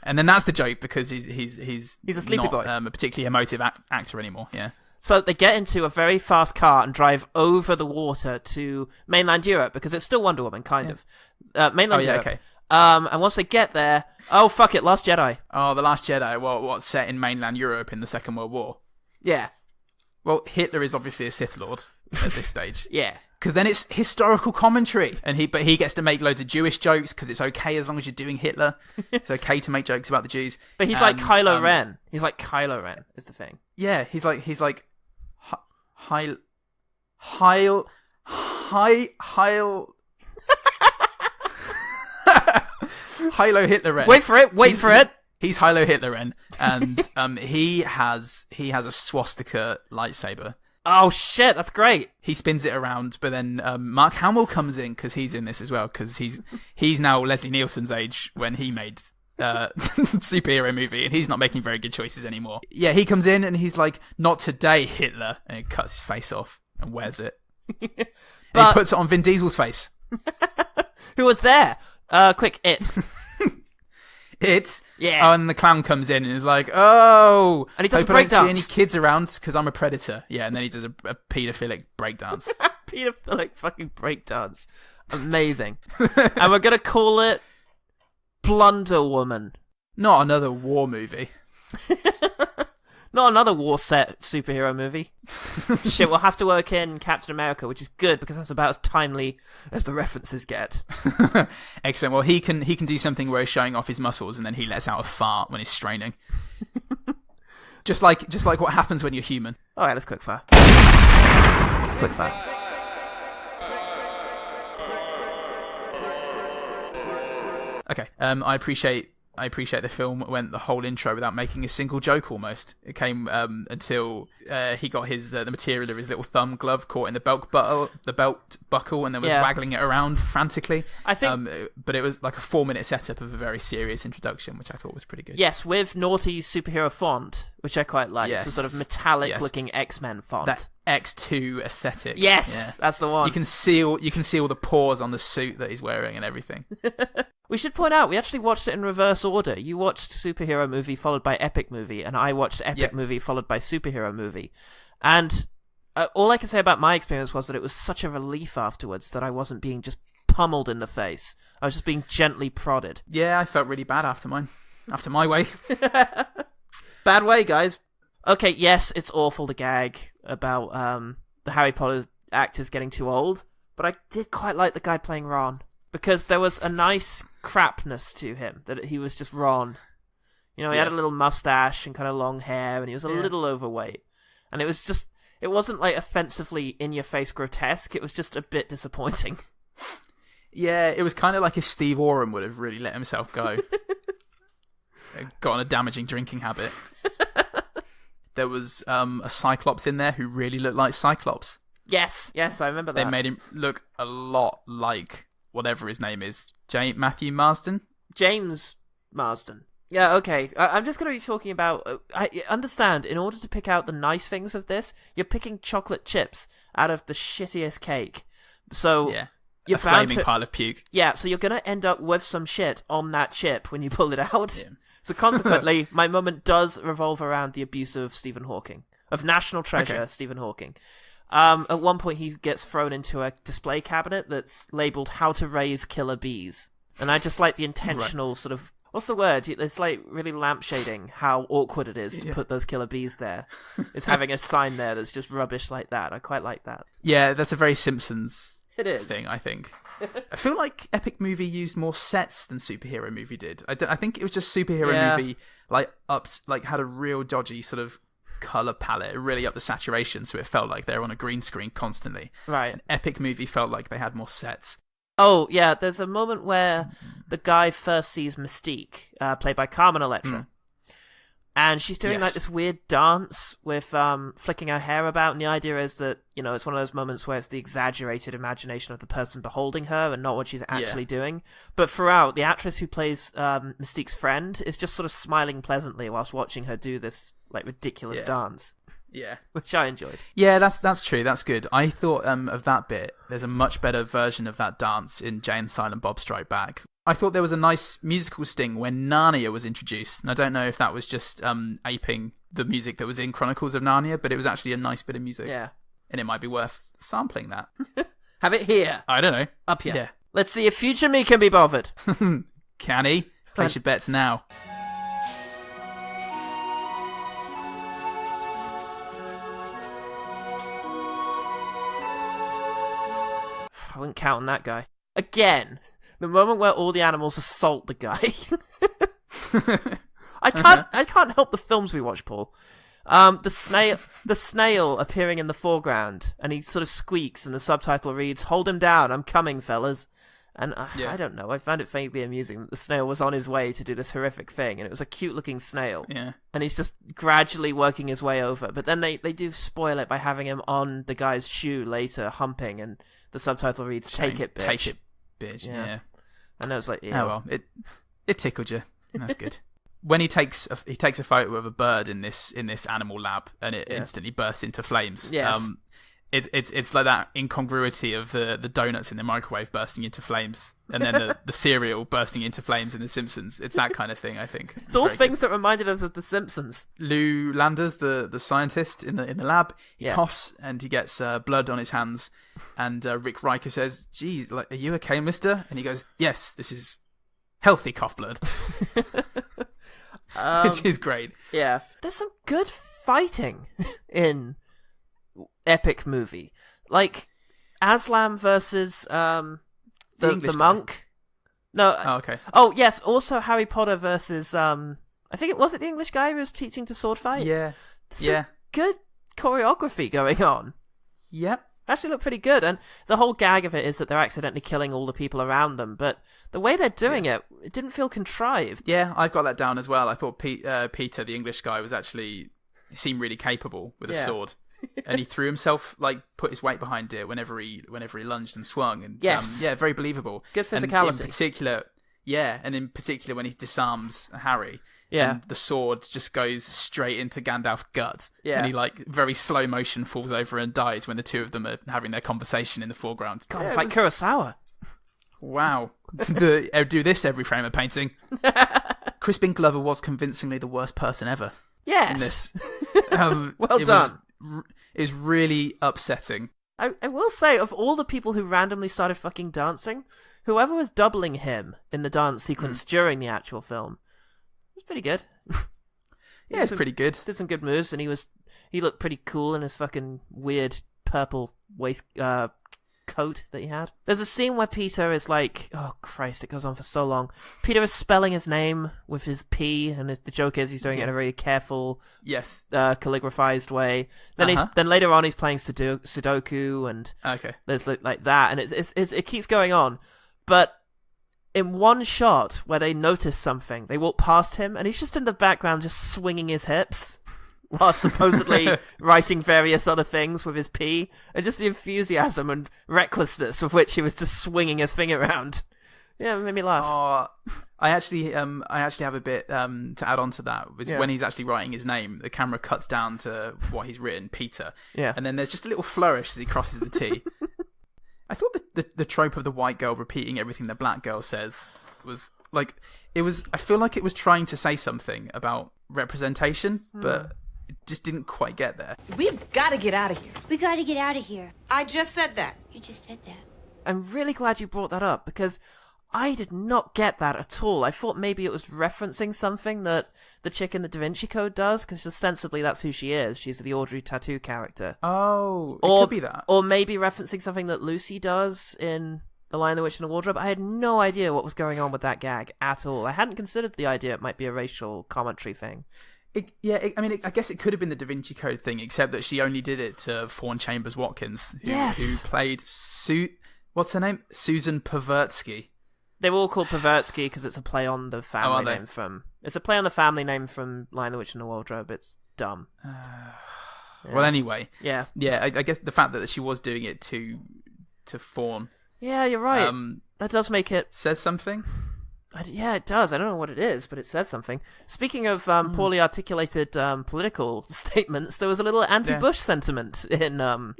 And then that's the joke because he's a sleepy boy, a particularly emotive actor anymore. Yeah. So they get into a very fast car and drive over the water to mainland Europe because it's still Wonder Woman, kind of. Mainland Europe. Okay. And once they get there, oh fuck it, Last Jedi. Oh, The Last Jedi. Well, what's set in mainland Europe in the Second World War? Yeah. Well, Hitler is obviously a Sith Lord at this stage. Yeah. Because then it's historical commentary, but he gets to make loads of Jewish jokes because it's okay as long as you're doing Hitler. It's okay to make jokes about the Jews. But he's like Kylo Ren. He's like Kylo Ren is the thing. Yeah, he's like Heil Hilo Hitler Ren. Wait for it. He's Hilo Hitler Ren, and he has a swastika lightsaber. Oh shit, that's great. He spins it around, but then Mark Hamill comes in because he's in this as well, because he's now Leslie Nielsen's age when he made superhero movie, and he's not making very good choices anymore. Yeah, he comes in and he's like, "Not today, Hitler," and he cuts his face off and wears it. And he puts it on Vin Diesel's face. Who was there? Quick, it. It? Yeah. Oh, and the clown comes in and is like, "Oh, and he does hope I don't see breakdance. any kids around because I'm a predator." Yeah, and then he does a paedophilic breakdance. Paedophilic fucking breakdance. Amazing. And we're going to call it Plunder Woman. Not another war movie. Not another war set superhero movie. Shit, we'll have to work in Captain America, which is good because that's about as timely as the references get. Excellent. Well, he can do something where he's showing off his muscles and then he lets out a fart when he's straining. just like what happens when you're human. All right, let's quick fire. Quick fire. Okay. I appreciate the film went the whole intro without making a single joke almost. It came until he got his the material of his little thumb glove caught in the belt buckle and then was waggling it around frantically. I think, but it was like a 4-minute setup of a very serious introduction, which I thought was pretty good. Yes, with Naughty's superhero font, which I quite like. Yes. It's a sort of metallic-looking X-Men font. That X2 aesthetic. Yes, that's the one. You can see all the pores on the suit that he's wearing and everything. We should point out, we actually watched it in reverse order. You watched superhero movie followed by epic movie, and I watched epic movie followed by superhero movie. And all I can say about my experience was that it was such a relief afterwards that I wasn't being just pummeled in the face. I was just being gently prodded. Yeah, I felt really bad after mine. After my way. Bad way, guys. Okay, yes, it's awful to gag about the Harry Potter actors getting too old, but I did quite like the guy playing Ron. Because there was a nice crapness to him, that he was just Ron. You know, he had a little mustache and kind of long hair, and he was a little overweight. And it wasn't like offensively in-your-face grotesque, it was just a bit disappointing. Yeah, it was kind of like if Steve Oram would have really let himself go. Got on a damaging drinking habit. There was a Cyclops in there who really looked like Cyclops. Yes, I remember that. They made him look a lot like whatever his name is. Matthew Marsden? James Marsden. Yeah, okay. I'm just going to be talking about... I understand, in order to pick out the nice things of this, you're picking chocolate chips out of the shittiest cake. So... Yeah. You're a flaming pile of puke. Yeah, so you're going to end up with some shit on that chip when you pull it out. Yeah. So consequently, my moment does revolve around the abuse of Stephen Hawking. Of national treasure, Stephen Hawking. At one point, he gets thrown into a display cabinet that's labelled "How to Raise Killer Bees," and I just like the intentional sort of what's the word? It's like really lampshading how awkward it is to put those killer bees there. It's having a sign there that's just rubbish like that. I quite like that. Yeah, that's a very Simpsons thing, I think. I feel like epic movie used more sets than superhero movie did. I think it was just superhero movie had a real dodgy sort of color palette. It really upped the saturation, so it felt like they were on a green screen constantly. Right. An epic movie felt like they had more sets. Oh yeah, there's a moment where the guy first sees Mystique, played by Carmen Electra. And she's doing like this weird dance with flicking her hair about, and the idea is that, you know, it's one of those moments where it's the exaggerated imagination of the person beholding her and not what she's actually doing. But throughout, the actress who plays Mystique's friend is just sort of smiling pleasantly whilst watching her do this like ridiculous dance. Yeah. Which I enjoyed. Yeah, that's true. That's good. I thought of that bit, there's a much better version of that dance in Jay and Silent Bob Strike Back. I thought there was a nice musical sting when Narnia was introduced. And I don't know if that was just aping the music that was in Chronicles of Narnia, but it was actually a nice bit of music. Yeah. And it might be worth sampling that. Have it here. I don't know. Up here. Yeah. Let's see if future me can be bothered. Can he? Place your bets now. I wouldn't count on that guy. Again, the moment where all the animals assault the guy. I can't help the films we watch, Paul. The snail appearing in the foreground, and he sort of squeaks, and the subtitle reads, "Hold him down, I'm coming, fellas." And I don't know, I found it faintly amusing that the snail was on his way to do this horrific thing, and it was a cute-looking snail. Yeah. And he's just gradually working his way over. But then they do spoil it by having him on the guy's shoe later, humping, and the subtitle reads, "Take it, bitch." Take it, bitch, yeah. And I was like, oh well, it tickled you. That's good. When he takes a photo of a bird in this animal lab, and it instantly bursts into flames. Yes. It's like that incongruity of the donuts in the microwave bursting into flames, and then the cereal bursting into flames in The Simpsons. It's that kind of thing, I think. It's all things that reminded us of The Simpsons. Lou Landers, the scientist in the lab, he coughs and he gets blood on his hands, and Rick Riker says, "Geez, like, are you okay, mister?" And he goes, "Yes, this is healthy cough blood." Which is great. Yeah. There's some good fighting in Epic movie. Like Aslam versus the monk. No. Oh, okay. Oh, yes. Also Harry Potter versus I think it the English guy who was teaching to sword fight. Yeah. Some good choreography going on. Yep. Actually looked pretty good, and the whole gag of it is that they're accidentally killing all the people around them, but the way they're doing it didn't feel contrived. Yeah, I've got that down as well. I thought Peter, the English guy, seemed really capable with a sword. And he threw himself, like, put his weight behind it whenever he lunged and swung, and very believable. Good physicality. And in particular when he disarms Harry. Yeah. And the sword just goes straight into Gandalf's gut. Yeah. And he, like, very slow motion falls over and dies when the two of them are having their conversation in the foreground. God, it's like Kurosawa. Wow. Do this every frame of painting. Crispin Glover was convincingly the worst person ever. Yes. In this. Well done. It was really upsetting. I will say, of all the people who randomly started fucking dancing, whoever was doubling him in the dance sequence during the actual film was pretty good. Yeah, it's pretty good. Did some good moves, and he looked pretty cool in his fucking weird purple waist coat that he had. There's a scene where Peter is like, oh Christ, it goes on for so long. Peter is spelling his name with his P, and the joke is he's doing it in a very careful, calligraphized way. Then later on he's playing Sudoku, and there's like that, and it keeps going on. But in one shot where they notice something, they walk past him, and he's just in the background just swinging his hips while supposedly writing various other things with his P, and just the enthusiasm and recklessness with which he was just swinging his finger around. Yeah, it made me laugh. I actually have a bit to add on to that. When he's actually writing his name, the camera cuts down to what he's written, Peter. Yeah. And then there's just a little flourish as he crosses the T. I thought the trope of the white girl repeating everything the black girl says was like, I feel like it was trying to say something about representation, but it just didn't quite get there. We've got to get out of here. We got to get out of here. I just said that. You just said that. I'm really glad you brought that up, because I did not get that at all. I thought maybe it was referencing something that the chick in the Da Vinci Code does, because ostensibly that's who she is. She's the Audrey Tattoo character. Oh, it could be that. Or maybe referencing something that Lucy does in The Lion, the Witch, and the Wardrobe. I had no idea what was going on with that gag at all. I hadn't considered the idea it might be a racial commentary thing. I guess it could have been the Da Vinci Code thing, except that she only did it to Fawn Chambers Watkins, who played what's her name? Susan Pervertsky. They were all called Pervertsky because it's a play on the family name from... It's a play on the family name from Lion, the Witch, and the Wardrobe. It's dumb. Well, anyway. Yeah. Yeah, I guess the fact that she was doing it to Fawn... Yeah, you're right. That does make it... Says something? Yeah, it does. I don't know what it is, but it says something. Speaking of poorly articulated political statements, there was a little anti-Bush sentiment in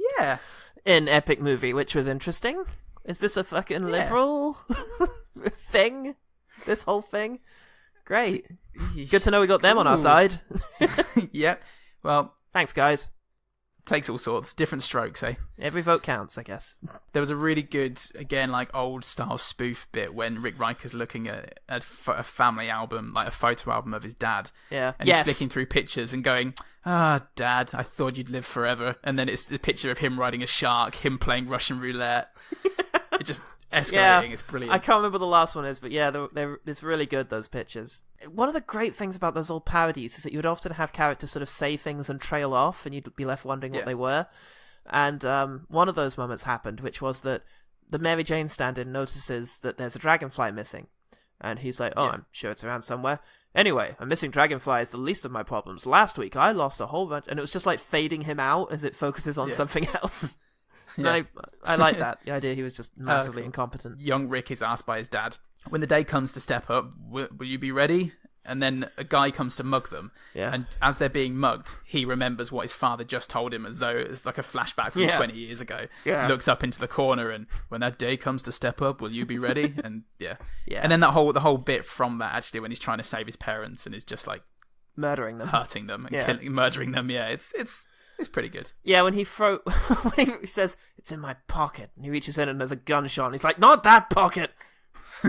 Epic Movie, which was interesting. Is this a fucking liberal thing? This whole thing? Great. Good to know we got them on our side. Yeah. Well, thanks, guys. Takes all sorts. Different strokes, eh? Every vote counts, I guess. There was a really good, again, like old-style spoof bit when Rick Riker's looking at a family album, like a photo album of his dad. Yeah. And he's flicking through pictures and going, Dad, I thought you'd live forever. And then it's the picture of him riding a shark, him playing Russian roulette. It just escalating. It's brilliant. I can't remember the last one is, but yeah, it's really good, those pictures. One of the great things about those old parodies is that you would often have characters sort of say things and trail off, and you'd be left wondering what they were. And one of those moments happened, which was that the Mary Jane stand-in notices that there's a dragonfly missing. And he's like, I'm sure it's around somewhere. Anyway, a missing dragonfly is the least of my problems. Last week, I lost a whole bunch... And it was just like fading him out as it focuses on something else. I like that. The idea he was just massively incompetent. Young Rick is asked by his dad, when the day comes to step up, will you be ready? And then a guy comes to mug them. Yeah. And as they're being mugged, he remembers what his father just told him as though it's like a flashback from 20 years ago. Yeah. Looks up into the corner and when that day comes to step up, will you be ready? And And then the whole bit from that, actually, when he's trying to save his parents and is just like murdering them, hurting them and murdering them. Yeah, it's pretty good. Yeah, when he when he says, it's in my pocket, and he reaches in and there's a gunshot and he's like, not that pocket!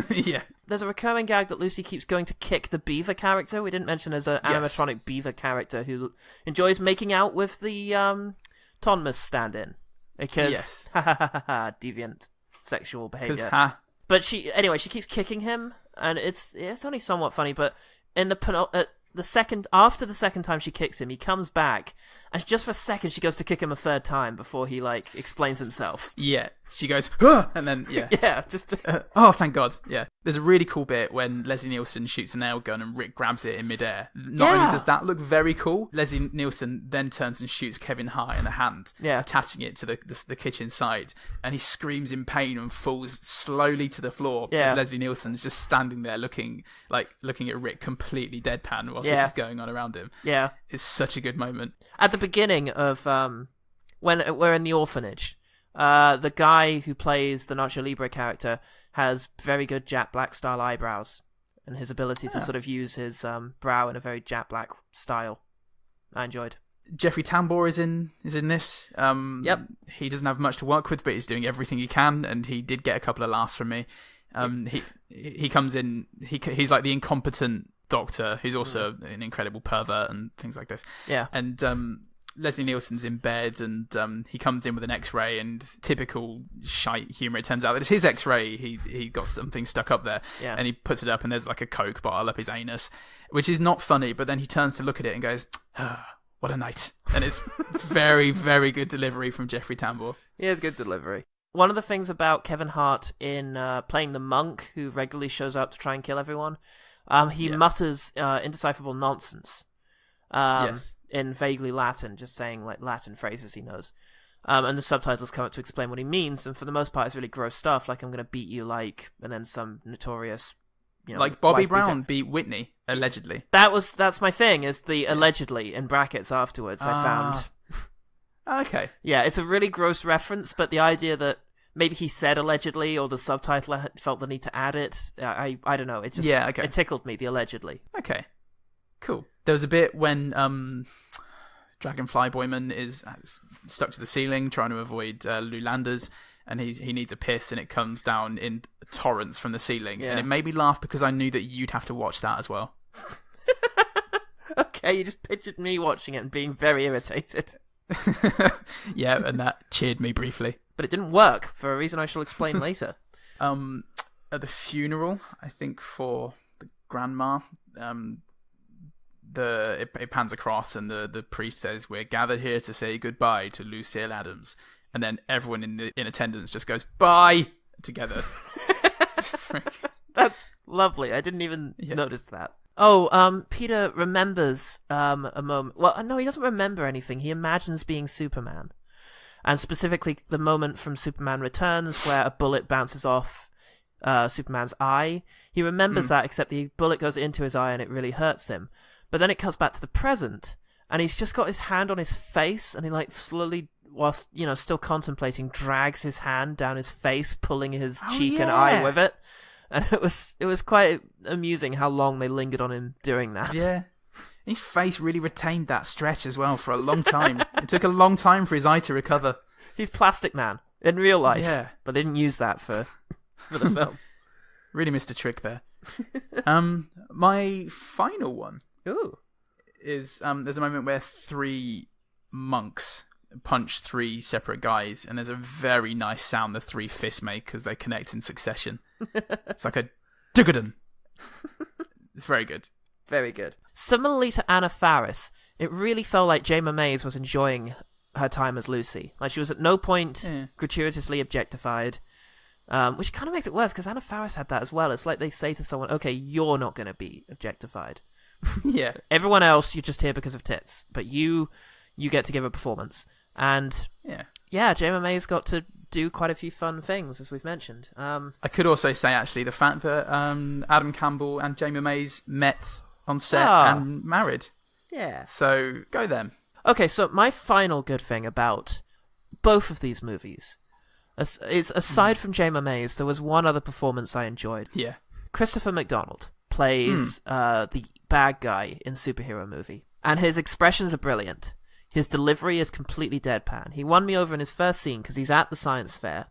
Yeah. There's a recurring gag that Lucy keeps going to kick the beaver character. We didn't mention there's an animatronic beaver character who enjoys making out with the Tonmas stand-in. Because, deviant sexual behaviour. But she keeps kicking him, and it's only somewhat funny, but in after the second time she kicks him, he comes back, and just for a second she goes to kick him a third time before he explains himself. Yeah, she goes, and then oh, thank God. Yeah, there's a really cool bit when Leslie Nielsen shoots a nail gun and Rick grabs it in midair. Not only does that look very cool, Leslie Nielsen then turns and shoots Kevin Hart in the hand, attaching it to the kitchen side, and he screams in pain and falls slowly to the floor as Leslie Nielsen's just standing there looking at Rick completely deadpan whilst this is going on around him. Yeah, it's such a good moment. At the beginning of when we're in the orphanage, the guy who plays the Nacho Libre character has very good Jack Black style eyebrows, and his ability to sort of use his brow in a very Jack Black style. I enjoyed. Jeffrey Tambor is in this. Yep. He doesn't have much to work with, but he's doing everything he can, and he did get a couple of laughs from me. He comes in. He's like the incompetent doctor who's also an incredible pervert and things like this. Yeah. And Leslie Nielsen's in bed, and he comes in with an X-ray, and typical shite humour. It turns out that it's his X-ray. He got something stuck up there, and he puts it up, and there's like a Coke bottle up his anus, which is not funny. But then he turns to look at it and goes, "What a night!" And it's very, very good delivery from Jeffrey Tambor. He has good delivery. One of the things about Kevin Hart in playing the monk who regularly shows up to try and kill everyone, he mutters indecipherable nonsense. In vaguely Latin, just saying Latin phrases he knows. And the subtitles come up to explain what he means, and for the most part it's really gross stuff, like I'm going to beat you and then some notorious... like Bobby Brown beat Whitney, allegedly. That's my thing, is the allegedly in brackets afterwards, I found. Okay. Yeah, it's a really gross reference, but the idea that maybe he said allegedly, or the subtitle felt the need to add it, I don't know, it just it tickled me, the allegedly. Okay. Cool. There was a bit when Dragonfly Boyman is stuck to the ceiling trying to avoid Lou Landers, and he needs a piss, and it comes down in torrents from the ceiling. And it made me laugh because I knew that you'd have to watch that as well. Okay, you just pictured me watching it and being very irritated. Yeah, and that cheered me briefly. But it didn't work, for a reason I shall explain later. At the funeral, I think, for the grandma... it pans across, and the priest says, "We're gathered here to say goodbye to Lucille Adams," and then everyone in attendance just goes "bye" together. That's lovely. I didn't even notice that. Oh, Peter remembers a moment. Well, no, he doesn't remember anything. He imagines being Superman, and specifically the moment from Superman Returns where a bullet bounces off Superman's eye. He remembers that, except the bullet goes into his eye and it really hurts him. But then it cuts back to the present, and he's just got his hand on his face, and he slowly, whilst still contemplating, drags his hand down his face, pulling his cheek and eye with it. And it was quite amusing how long they lingered on him doing that. Yeah, his face really retained that stretch as well for a long time. It took a long time for his eye to recover. He's Plastic Man in real life, but they didn't use that for the film. Really missed a trick there. My final one. Ooh. Is there's a moment where three monks punch 3 separate guys, and there's a very nice sound the 3 fists make as they connect in succession. It's like a duggadun. It's very good. Very good. Similarly to Anna Faris, it really felt like Jayma Mays was enjoying her time as Lucy. Like, she was at no point gratuitously objectified, which kind of makes it worse, because Anna Faris had that as well. It's like they say to someone, okay, you're not going to be objectified. Yeah. Everyone else, you're just here because of tits, but you get to give a performance. And yeah, Jayma Mays got to do quite a few fun things, as we've mentioned. I could also say, actually, the fact that Adam Campbell and Jayma Mays met on set and married. Yeah. So, go them. Okay, so my final good thing about both of these movies is, aside from Jayma Mays, there was one other performance I enjoyed. Yeah. Christopher McDonald plays the bad guy in Superhero Movie, and his expressions are brilliant. His delivery is completely deadpan. He won me over in his first scene because he's at the science fair,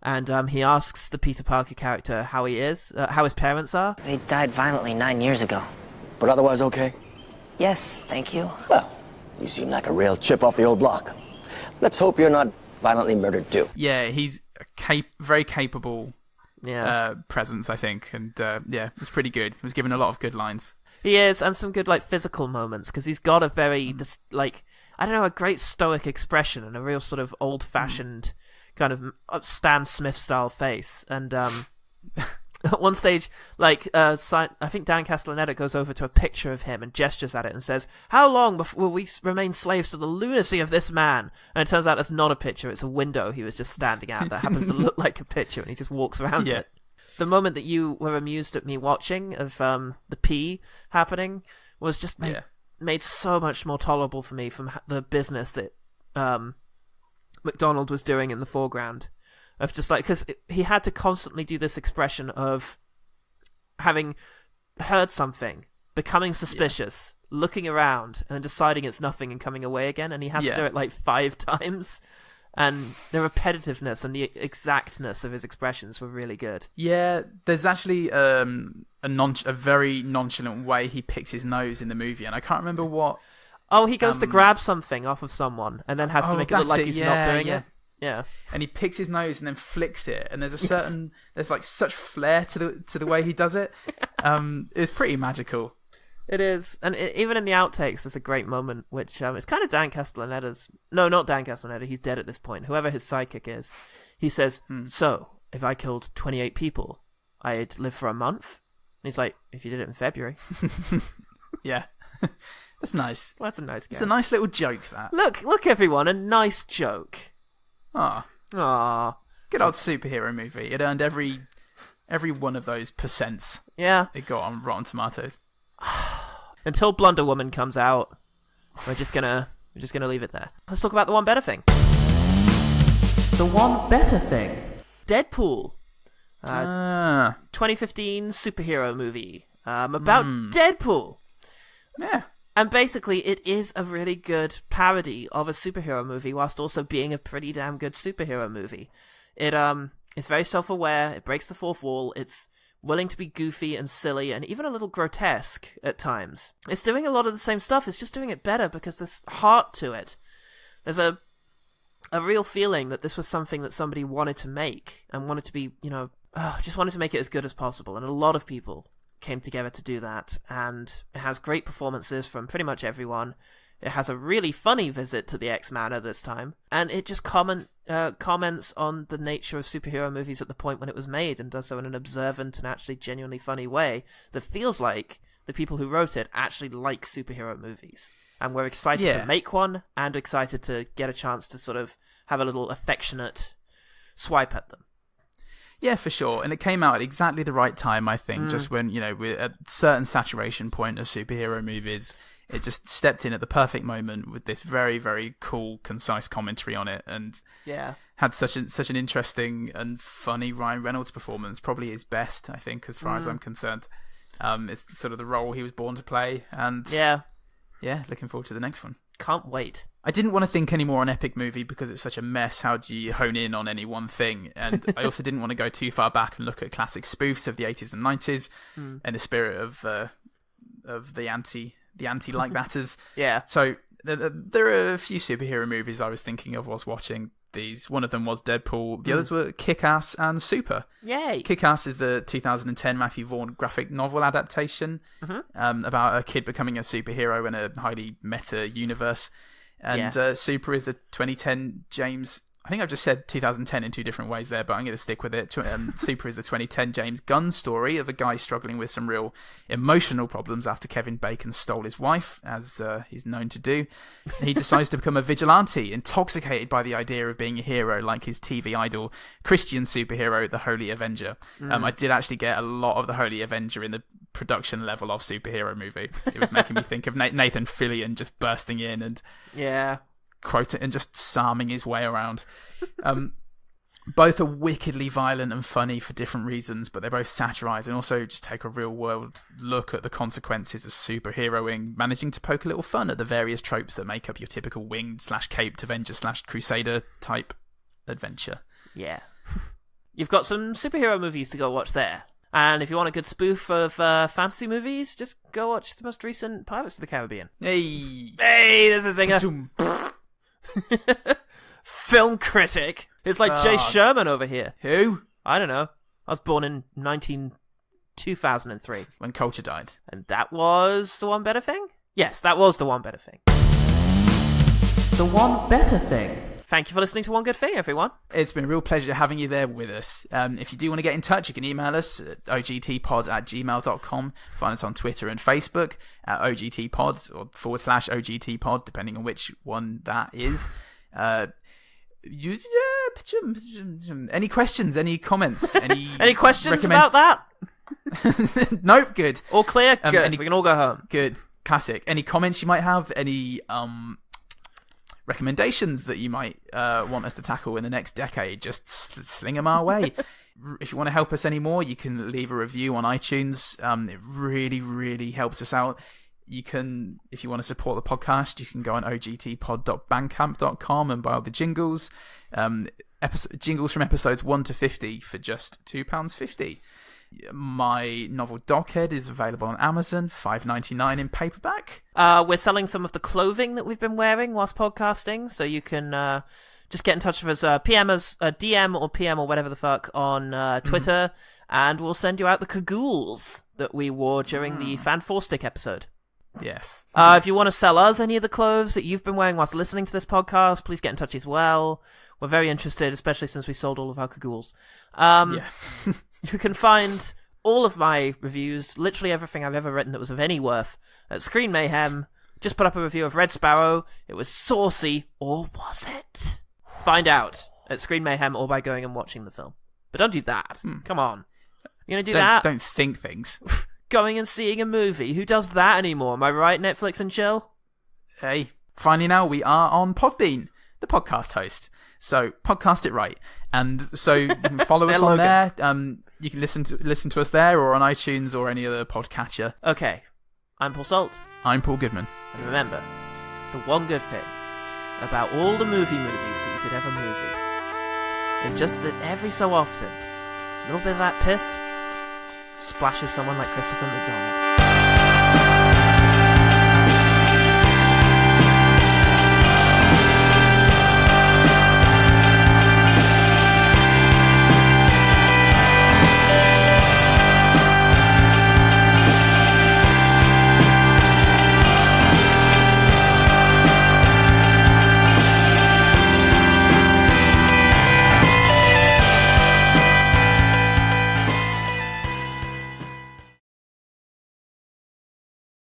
and he asks the Peter Parker character how he is, how his parents are. They died violently 9 years ago. But otherwise okay? Yes, thank you. Well, you seem like a real chip off the old block. Let's hope you're not violently murdered too. Yeah, he's a very capable presence, I think, and it's pretty good. He was given a lot of good lines. He is, and some good physical moments, because he's got a very a great stoic expression and a real sort of old-fashioned kind of Stan Smith style face. And at one stage, I think Dan Castellaneta goes over to a picture of him and gestures at it and says, "How long will we remain slaves to the lunacy of this man?" And it turns out it's not a picture, it's a window he was just standing at that happens to look like a picture, and he just walks around it. The moment that you were amused at me watching of the pee happening was just made so much more tolerable for me from the business that McDonald was doing in the foreground. Of just because he had to constantly do this expression of having heard something, becoming suspicious, looking around, and then deciding it's nothing and coming away again. And he has to do it 5 times. And the repetitiveness and the exactness of his expressions were really good. Yeah, there's actually a very nonchalant way he picks his nose in the movie, and I can't remember what. Oh, he goes to grab something off of someone and then has to make it look like he's not doing it. Yeah, and he picks his nose and then flicks it, and there's a certain there's such flair to the way he does it. It's pretty magical. It is, and even in the outtakes, there's a great moment, which it's kind of Dan Castellaneta's. No, not Dan Castellaneta. He's dead at this point. Whoever his sidekick is, he says, "So, if I killed 28 people, I'd live for a month." And he's like, "If you did it in February." Yeah, that's nice. Well, that's a nice guy. It's a nice little joke. That look, everyone, a nice joke. Ah, good old superhero movie. It earned every one of those percents. Yeah, it got on Rotten Tomatoes. Until Blunder Woman comes out, we're just gonna leave it there. Let's talk about the one better thing. The one better thing. Deadpool. 2015 superhero movie. About Deadpool. Yeah. And basically, it is a really good parody of a superhero movie, whilst also being a pretty damn good superhero movie. It's very self-aware. It breaks the fourth wall. It's willing to be goofy and silly and even a little grotesque at times. It's doing a lot of the same stuff. It's just doing it better because there's heart to it. There's a real feeling that this was something that somebody wanted to make and wanted to be, just wanted to make it as good as possible. And a lot of people came together to do that, and it has great performances from pretty much everyone. It has a really funny visit to the X-Manor this time, and it just comments on the nature of superhero movies at the point when it was made, and does so in an observant and actually genuinely funny way that feels like the people who wrote it actually like superhero movies. And we're excited to make one, and excited to get a chance to sort of have a little affectionate swipe at them. Yeah, for sure. And it came out at exactly the right time, I think, just when, we're at a certain saturation point of superhero movies. It just stepped in at the perfect moment with this very, very cool, concise commentary on it, and had such an interesting and funny Ryan Reynolds performance, probably his best, I think, as far as I'm concerned. It's sort of the role he was born to play, and looking forward to the next one. Can't wait. I didn't want to think anymore on epic movie because it's such a mess. How do you hone in on any one thing? And I also didn't want to go too far back and look at classic spoofs of the 80s and 90s in the spirit of the anti-like matters. Yeah. So There are a few superhero movies I was thinking of whilst watching these. One of them was Deadpool. The others were Kick-Ass and Super. Yay! Kick-Ass is the 2010 Matthew Vaughn graphic novel adaptation about a kid becoming a superhero in a highly meta universe. And Super is the 2010 James... I think I've just said 2010 in two different ways there, but I'm going to stick with it. Super is the 2010 James Gunn story of a guy struggling with some real emotional problems after Kevin Bacon stole his wife, as he's known to do. He decides to become a vigilante, intoxicated by the idea of being a hero like his TV idol, Christian superhero, the Holy Avenger. I did actually get a lot of the Holy Avenger in the production level of superhero movie. It was making me think of Nathan Fillion just bursting in and... Yeah. Quote it and just psalming his way around. Both are wickedly violent and funny for different reasons, but they both satirise and also just take a real world look at the consequences of superheroing, managing to poke a little fun at the various tropes that make up your typical winged/caped Avenger/Crusader type adventure. Yeah. You've got some superhero movies to go watch there. And if you want a good spoof of fantasy movies, just go watch the most recent Pirates of the Caribbean. Hey, there's a zinger. Film critic. It's like Jay Sherman over here. Who? I don't know. I was born in 2003. When culture died. And that was The One Better Thing? Yes, that was The One Better Thing. The One Better Thing. Thank you for listening to One Good Thing, everyone. It's been a real pleasure having you there with us. If you do want to get in touch, you can email us at ogtpod@gmail.com. Find us on Twitter and Facebook at ogtpod or /ogtpod, depending on which one that is. Any questions? Any comments? Any questions about that? Nope, good. All clear? Good. We can all go home. Good. Classic. Any comments you might have? Any recommendations that you might want us to tackle in the next decade, just sling them our way. If you want to help us any more, you can leave a review on iTunes. It really, really helps us out. You can, if you want to support the podcast, you can go on ogtpod.bandcamp.com and buy all the jingles. Jingles from episodes 1 to 50 for just £2.50. My novel Doghead is available on Amazon, $5.99 in paperback. We're selling some of the clothing that we've been wearing whilst podcasting, so you can just get in touch with us, PM us, DM or PM or whatever the fuck on Twitter, and we'll send you out the cagoules that we wore during the Fan 4-Stick episode. Yes. If you want to sell us any of the clothes that you've been wearing whilst listening to this podcast, please get in touch as well. We're very interested, especially since we sold all of our cagoules. Yeah. You can find all of my reviews, literally everything I've ever written that was of any worth, at Screen Mayhem. Just put up a review of Red Sparrow. It was saucy, or was it? Find out at Screen Mayhem or by going and watching the film. But don't do that. Come on. You're going to do that? Don't think things. Going and seeing a movie. Who does that anymore? Am I right, Netflix and chill? Hey, finally now we are on Podbean, the podcast host. So podcast it right. And so you can follow us on there. You can listen to us there or on iTunes or any other podcatcher. Okay. I'm Paul Salt. I'm Paul Goodman. And remember, the one good thing about all the movies that you could ever movie is just that every so often, a little bit of that piss splashes someone like Christopher McDonald.